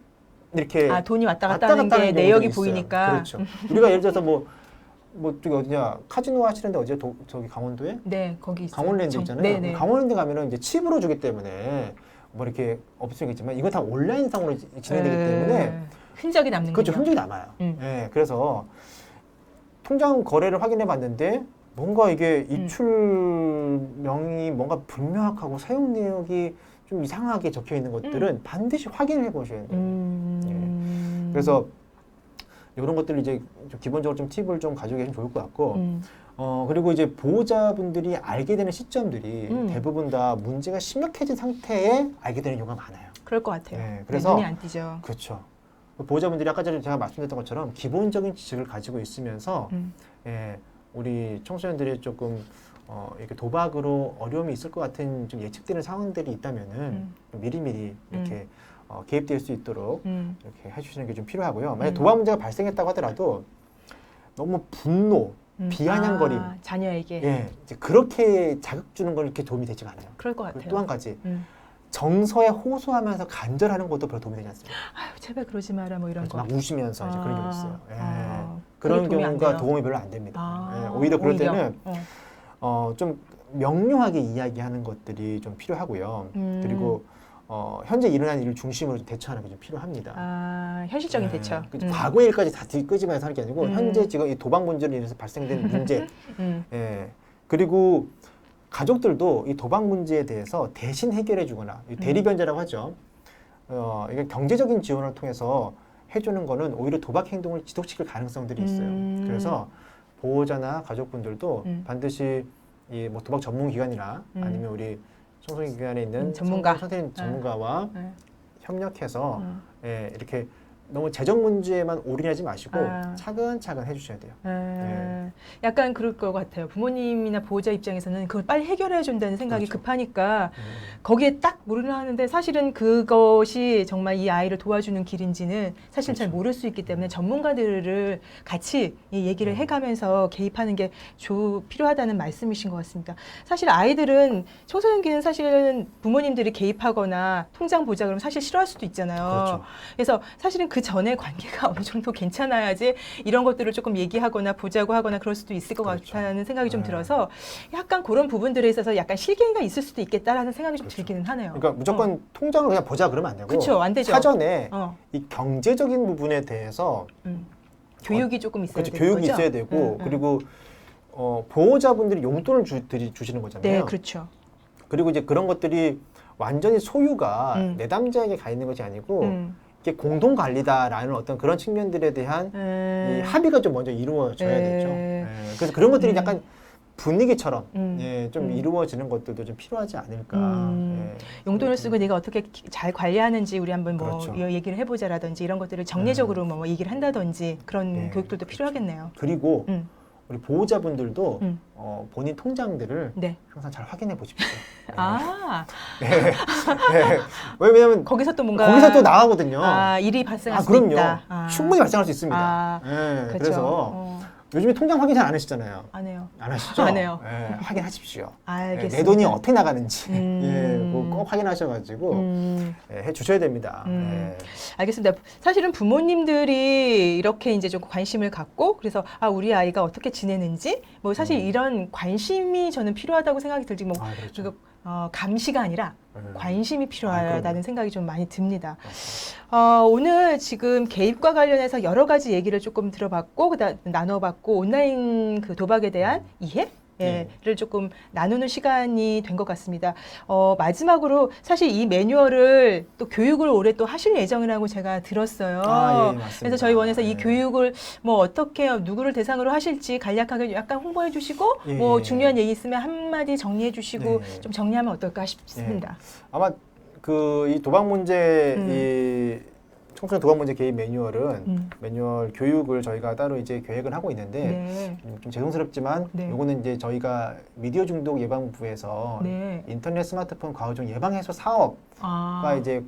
이렇게 돈이 왔다 갔다 하는 게 내역이 보이니까. 그렇죠. 우리가 예를 들어서 뭐 저기 어디냐 카지노 하시는데 어디야 저기 강원도에? 네, 거기 있어요. 강원랜드 있잖아요. 강원랜드 가면은 이제 칩으로 주기 때문에 뭐 이렇게 없으겠지만 이거 다 온라인상으로 진행되기 때문에 흔적이 남는 거죠. 그렇죠. 흔적이 남아요. 그래서 통장 거래를 확인해 봤는데 뭔가 이게 이출명이 뭔가 불명확하고 사용 내역이 좀 이상하게 적혀 있는 것들은 반드시 확인을 해보셔야 돼요. 그래서 이런 것들을 이제 좀 기본적으로 좀 팁을 좀 가지고 계시면 좋을 것 같고 그리고 이제 보호자분들이 알게 되는 시점들이 대부분 다 문제가 심각해진 상태에 알게 되는 경우가 많아요. 그럴 것 같아요. 네, 그래서 눈이 안 띄죠. 그렇죠. 보호자분들이 아까 전에 제가 말씀드렸던 것처럼 기본적인 지식을 가지고 있으면서 예, 우리 청소년들이 조금 이렇게 도박으로 어려움이 있을 것 같은 좀 예측되는 상황들이 있다면은 좀 미리미리 이렇게 개입될 수 있도록 이렇게 해주시는 게 좀 필요하고요. 만약 도박 문제가 발생했다고 하더라도 너무 분노, 비아냥거림, 자녀에게 예, 이제 그렇게 자극 주는 건 이렇게 도움이 되지가 않아요. 그럴 것 같아요. 또 한 가지 정서에 호소하면서 간절하는 것도 별로 도움이 되지 않습니다. 아유, 제발 그러지 마라 뭐 이런 거. 막 우시면서 이제 그런 경우 있어요. 예. 그게 그런 도움이 안 경우가 돼요. 도움이 별로 안 됩니다. 예, 오히려 그럴 때는 좀 명료하게 이야기하는 것들이 좀 필요하고요. 그리고 현재 일어난 일을 중심으로 좀 대처하는 게 좀 필요합니다. 현실적인 대처. 과거의 일까지 다 뒤끄집어서 하는 게 아니고 현재 지금 이 도박 문제로 인해서 발생된 문제. 예. 그리고 가족들도 이 도박 문제에 대해서 대신 해결해 주거나 대리변제라고 하죠. 이게 경제적인 지원을 통해서 해주는 거는 오히려 도박 행동을 지속시킬 가능성들이 있어요. 그래서 보호자나 가족분들도 반드시 이 뭐 도박 전문 기관이나 아니면 우리 청소년 기관에 있는 전문가, 선생님 전문가와 협력해서 예, 이렇게 너무 재정 문제에만 올인하지 마시고 차근차근 해주셔야 돼요. 예. 약간 그럴 것 같아요. 부모님이나 보호자 입장에서는 그걸 빨리 해결해 준다는 생각이 그렇죠. 급하니까 거기에 딱 몰입을 하는데 사실은 그것이 정말 이 아이를 도와주는 길인지는 사실 잘 그렇죠. 모를 수 있기 때문에 전문가들을 같이 이 얘기를 해가면서 개입하는 게 필요하다는 말씀이신 것 같습니다. 사실 아이들은 청소년기는 사실은 부모님들이 개입하거나 통장 보자 그러면 사실 싫어할 수도 있잖아요. 그렇죠. 그래서 사실은 그 전에 관계가 어느 정도 괜찮아야지 이런 것들을 조금 얘기하거나 보자고 하거나 그럴 수도 있을 것 그렇죠. 같다는 생각이 좀 들어서 약간 그런 부분들에 있어서 약간 실갱이가 있을 수도 있겠다라는 생각이 좀 그렇죠. 들기는 하네요. 그러니까 무조건 통장을 그냥 보자 그러면 안 되고 그렇죠, 안 되죠. 사전에 이 경제적인 부분에 대해서 교육이 조금 있어야 그렇죠. 되는 교육이 거죠? 있어야 되고 그리고 보호자분들이 용돈을 주시는 거잖아요. 네, 그렇죠. 그리고 이제 그런 것들이 완전히 소유가 내담자에게 가 있는 것이 아니고 이게 공동 관리다라는 어떤 그런 측면들에 대한 이 합의가 좀 먼저 이루어져야 되죠. 예. 그래서 그런 것들이 약간 분위기처럼 좀 이루어지는 것들도 좀 필요하지 않을까. 용돈을 쓰고 내가 어떻게 잘 관리하는지 우리 한번 뭐 그렇죠. 얘기를 해보자라든지 이런 것들을 정례적으로 뭐 얘기를 한다든지 그런 교육들도 필요하겠네요. 그리고 우리 보호자분들도 본인 통장들을 네. 항상 잘 확인해 보십시오. 왜냐면 거기서 또 뭔가 거기서 또 나가거든요. 일이 발생할 수도 그럼요. 있다. 충분히 발생할 수 있습니다. 그렇죠. 그래서 요즘에 통장 확인 잘 안 하시잖아요. 안 해요. 안 하시죠? 안 해요. 확인하십시오. 알겠습니다. 내 돈이 어떻게 나가는지 그거 꼭 확인하셔가지고 해주셔야 됩니다. 알겠습니다. 사실은 부모님들이 이렇게 이제 좀 관심을 갖고 그래서 우리 아이가 어떻게 지내는지 뭐 사실 이런 관심이 저는 필요하다고 생각이 들지 뭐 그렇죠. 감시가 아니라 관심이 필요하다는 그럼요. 생각이 좀 많이 듭니다. 오늘 지금 개입과 관련해서 여러 가지 얘기를 조금 들어봤고 나눠봤고 온라인 그 도박에 대한 이해? 를 조금 나누는 시간이 된 것 같습니다. 마지막으로 사실 이 매뉴얼을 또 교육을 올해 또 하실 예정이라고 제가 들었어요. 맞습니다. 그래서 저희 원에서 이 교육을 뭐 어떻게 누구를 대상으로 하실지 간략하게 약간 홍보해 주시고 뭐 중요한 얘기 있으면 한마디 정리해 주시고 좀 정리하면 어떨까 싶습니다. 아마 그 이 도박 문제 이 청소년 도박 문제 개입 매뉴얼은 매뉴얼 교육을 저희가 따로 이제 계획을 하고 있는데 좀 죄송스럽지만 요거는 이제 저희가 미디어 중독 예방부에서 인터넷 스마트폰 과오종 예방 해소 사업과 이제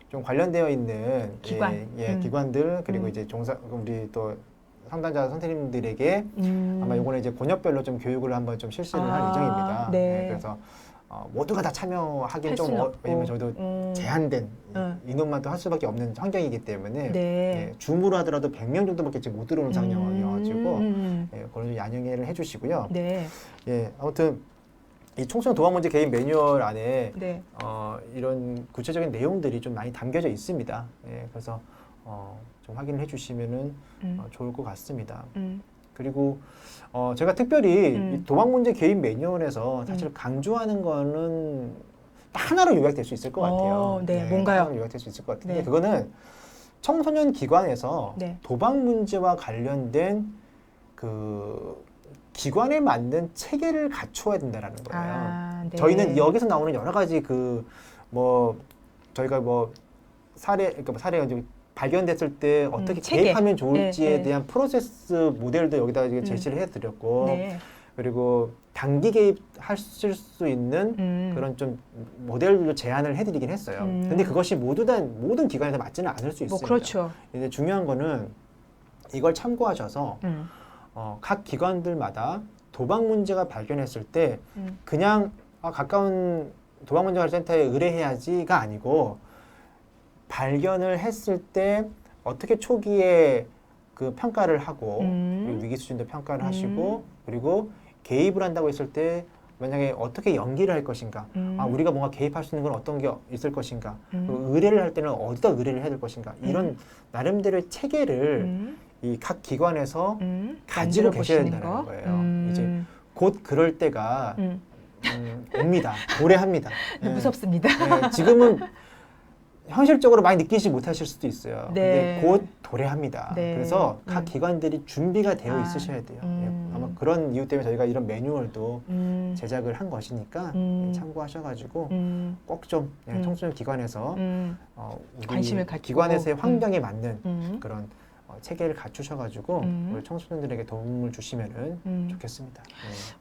좀 관련되어 있는 기관. 기관들 그리고 이제 우리 또 상담자 선생님들에게 아마 요거는 이제 권역별로 좀 교육을 한번 좀 실시를 할 예정입니다. 그래서 모두가 다 참여하기는 좀 왜냐면 저희도 제한된 인원만 또 할 수밖에 없는 환경이기 때문에 줌으로 하더라도 100명 정도밖에 지금 못 들어오는 상황이어가지고 그걸 좀 양해를 해주시고요. 아무튼 이 청소년 도박 문제 개입 매뉴얼 안에 이런 구체적인 내용들이 좀 많이 담겨져 있습니다. 그래서 좀 확인을 해주시면은 좋을 것 같습니다. 그리고 제가 특별히 이 도박 문제 개입 매뉴얼에서 사실 강조하는 거는 하나로 요약될 수 있을 것 같아요. 뭔가요? 하나로 요약될 수 있을 것 같은데 그거는 청소년 기관에서 도박 문제와 관련된 그 기관에 맞는 체계를 갖춰야 된다라는 거예요. 네. 저희는 여기서 나오는 여러 가지 저희가 그러니까 사례가 이제 발견됐을 때 어떻게 개입하면 좋을지에 대한 프로세스 모델도 여기다 제시를 해드렸고, 그리고 단기 개입하실 수 있는 그런 좀 모델로 제안을 해드리긴 했어요. 근데 그것이 모든 기관에서 맞지는 않을 수 있습니다. 그렇죠. 이제 중요한 거는 이걸 참고하셔서 각 기관들마다 도박 문제가 발견했을 때 그냥 가까운 도박문제관리센터에 의뢰해야지가 아니고, 발견을 했을 때 어떻게 초기에 그 평가를 하고 그리고 위기 수준도 평가를 하시고, 그리고 개입을 한다고 했을 때 만약에 어떻게 연기를 할 것인가, 우리가 뭔가 개입할 수 있는 건 어떤 게 있을 것인가, 그리고 의뢰를 할 때는 어디다 의뢰를 해야 될 것인가, 이런 나름대로의 체계를 이 각 기관에서 가지고 계셔야 된다는 거예요. 이제 곧 그럴 때가 옵니다. 도래합니다. 무섭습니다. 네, 지금은 현실적으로 많이 느끼지 못하실 수도 있어요. 근데 곧 도래합니다. 그래서 각 기관들이 준비가 되어 있으셔야 돼요. 아마 그런 이유 때문에 저희가 이런 매뉴얼도 제작을 한 것이니까 참고하셔가지고 꼭 좀 청소년 기관에서 우리 관심을 갖고 기관에서의 환경에 맞는 그런 체계를 갖추셔가지고 우리 청소년들에게 도움을 주시면은 좋겠습니다.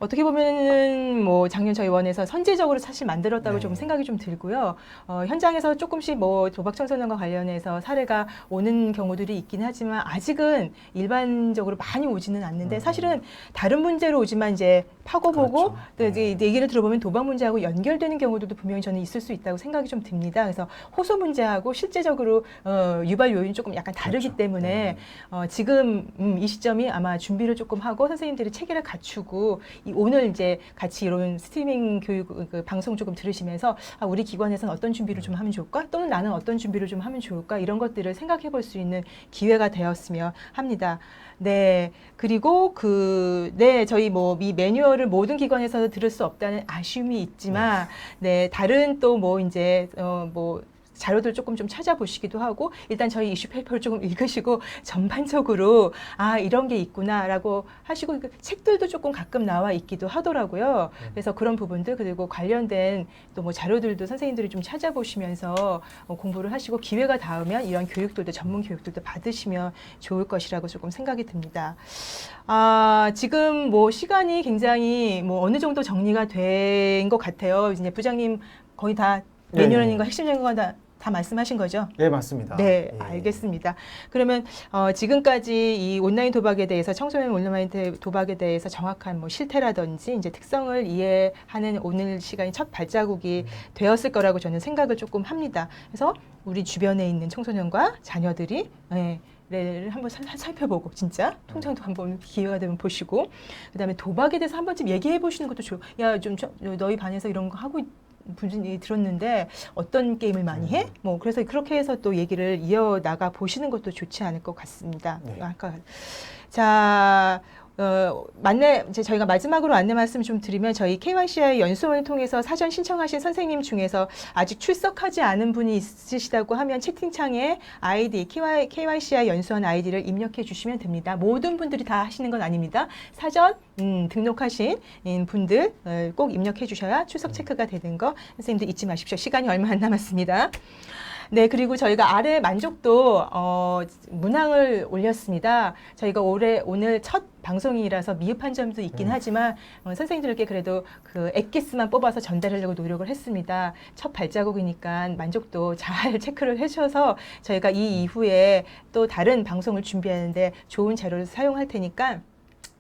어떻게 보면은 뭐 작년 저희 원에서 선제적으로 사실 만들었다고 좀 생각이 좀 들고요. 현장에서 조금씩 뭐 도박 청소년과 관련해서 사례가 오는 경우들이 있긴 하지만 아직은 일반적으로 많이 오지는 않는데, 사실은 다른 문제로 오지만 이제 파고보고 또 이제 얘기를 들어보면 도박 문제하고 연결되는 경우들도 분명히 저는 있을 수 있다고 생각이 좀 듭니다. 그래서 호소 문제하고 실제적으로 유발 요인이 조금 약간 다르기 때문에 지금 이 시점이 아마 준비를 조금 하고 선생님들이 체계를 갖추고 오늘 이제 같이 이런 스트리밍 교육 방송 조금 들으시면서 우리 기관에서는 어떤 준비를 좀 하면 좋을까? 또는 나는 어떤 준비를 좀 하면 좋을까? 이런 것들을 생각해 볼 수 있는 기회가 되었으면 합니다. 네. 그리고 저희 뭐 이 매뉴얼을 모든 기관에서 들을 수 없다는 아쉬움이 있지만, 다른 또 뭐 이제 자료들 조금 좀 찾아보시기도 하고, 일단 저희 이슈 페이퍼를 조금 읽으시고 전반적으로 이런 게 있구나라고 하시고, 책들도 조금 가끔 나와 있기도 하더라고요. 그래서 그런 부분들, 그리고 관련된 또 뭐 자료들도 선생님들이 좀 찾아보시면서 공부를 하시고, 기회가 닿으면 이런 교육들도 전문 교육들도 받으시면 좋을 것이라고 조금 생각이 듭니다. 지금 뭐 시간이 굉장히 뭐 어느 정도 정리가 된 것 같아요. 이제 부장님 거의 다 매뉴얼인가 핵심적인 거 다 말씀하신 거죠? 네, 맞습니다. 네, 알겠습니다. 그러면 지금까지 이 온라인 도박에 대해서, 청소년 온라인 도박에 대해서 정확한 뭐 실태라든지 이제 특성을 이해하는 오늘 시간이 첫 발자국이 되었을 거라고 저는 생각을 조금 합니다. 그래서 우리 주변에 있는 청소년과 자녀들이 를 한번 살펴보고, 진짜 통장도 한번 기회가 되면 보시고, 그다음에 도박에 대해서 한 번쯤 얘기해 보시는 것도 좋아요. 야, 좀 너희 반에서 이런 거 하고 무슨 얘기 들었는데 어떤 게임을 많이 해? 뭐 그래서 그렇게 해서 또 얘기를 이어나가 보시는 것도 좋지 않을 것 같습니다. 자, 이제 저희가 마지막으로 안내 말씀 좀 드리면, 저희 KYCI 연수원을 통해서 사전 신청하신 선생님 중에서 아직 출석하지 않은 분이 있으시다고 하면 채팅창에 아이디, KYCI 연수원 아이디를 입력해 주시면 됩니다. 모든 분들이 다 하시는 건 아닙니다. 사전 등록하신 분들 꼭 입력해 주셔야 출석 체크가 되는 거 선생님들 잊지 마십시오. 시간이 얼마 안 남았습니다. 네, 그리고 저희가 아래 만족도 문항을 올렸습니다. 저희가 오늘 첫 방송이라서 미흡한 점도 있긴 하지만 선생님들께 그래도 그 엑기스만 뽑아서 전달하려고 노력을 했습니다. 첫 발자국이니까 만족도 잘 체크를 해주셔서 저희가 이 이후에 또 다른 방송을 준비하는데 좋은 자료를 사용할 테니까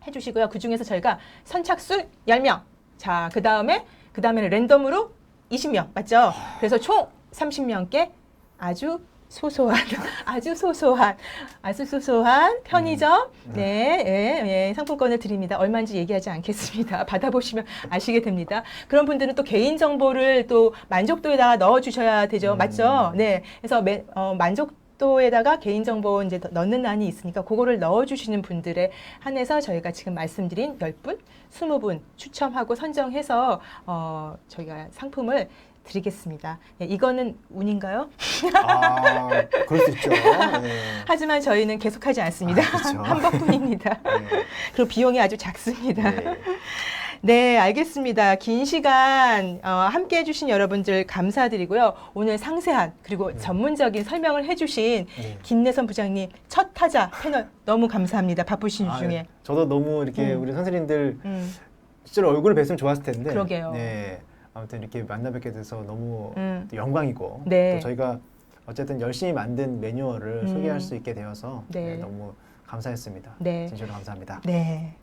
해주시고요. 그 중에서 저희가 선착순 10명, 자, 그 다음에는 랜덤으로 20명, 맞죠? 그래서 총 30명께 아주 소소한 편의점 상품권을 드립니다. 얼마인지 얘기하지 않겠습니다. 받아보시면 아시게 됩니다. 그런 분들은 또 개인정보를 또 만족도에다가 넣어주셔야 되죠. 맞죠? 네. 그래서 만족도에다가 개인정보 이제 넣는欄이 있으니까 그거를 넣어주시는 분들에 한해서 저희가 지금 말씀드린 10분, 20분 추첨하고 선정해서 저희가 상품을 드리겠습니다. 네, 이거는 운인가요? 아, 그럴 수 있죠. 네. 하지만 저희는 계속하지 않습니다. 그렇죠. 한 번뿐입니다. 네. 그리고 비용이 아주 작습니다. 네. 네, 알겠습니다. 긴 시간 함께 해주신 여러분들 감사드리고요. 오늘 상세한 그리고 전문적인 설명을 해주신 네. 김내선 부장님 첫 타자 패널 너무 감사합니다. 바쁘신 아, 중에. 저도 너무 이렇게 우리 선생님들 실제로 얼굴을 뵀으면 좋았을 텐데. 그러게요. 네. 아무튼 이렇게 만나 뵙게 돼서 너무 또 영광이고 네. 또 저희가 어쨌든 열심히 만든 매뉴얼을 소개할 수 있게 되어서 네. 너무 감사했습니다. 네. 진심으로 감사합니다. 네.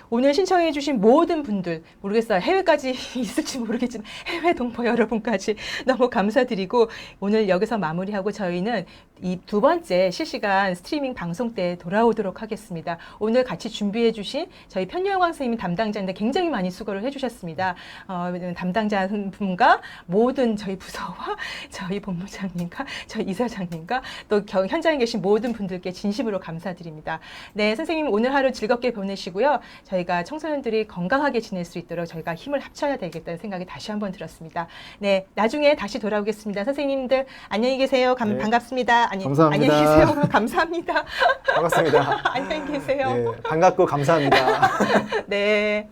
오늘 신청해 주신 모든 분들 모르겠어요. 해외까지 있을지 모르겠지만 해외 동포 여러분까지 너무 감사드리고 오늘 여기서 마무리하고 저희는 이 두 번째 실시간 스트리밍 방송 때 돌아오도록 하겠습니다. 오늘 같이 준비해 주신 저희 편유영광 선생님 담당자인데 굉장히 많이 수고를 해 주셨습니다. 담당자 분과 모든 저희 부서와 저희 본부장님과 저희 이사장님과 또 현장에 계신 모든 분들께 진심으로 감사드립니다. 네, 선생님 오늘 하루 즐겁게 보내시고요. 저희가 청소년들이 건강하게 지낼 수 있도록 저희가 힘을 합쳐야 되겠다는 생각이 다시 한번 들었습니다. 네, 나중에 다시 돌아오겠습니다. 선생님들 안녕히 계세요. 네. 반갑습니다. 감사합니다. 안녕히 계세요. 감사합니다. 반갑습니다. 안녕히 계세요. 네, 반갑고 감사합니다. 네.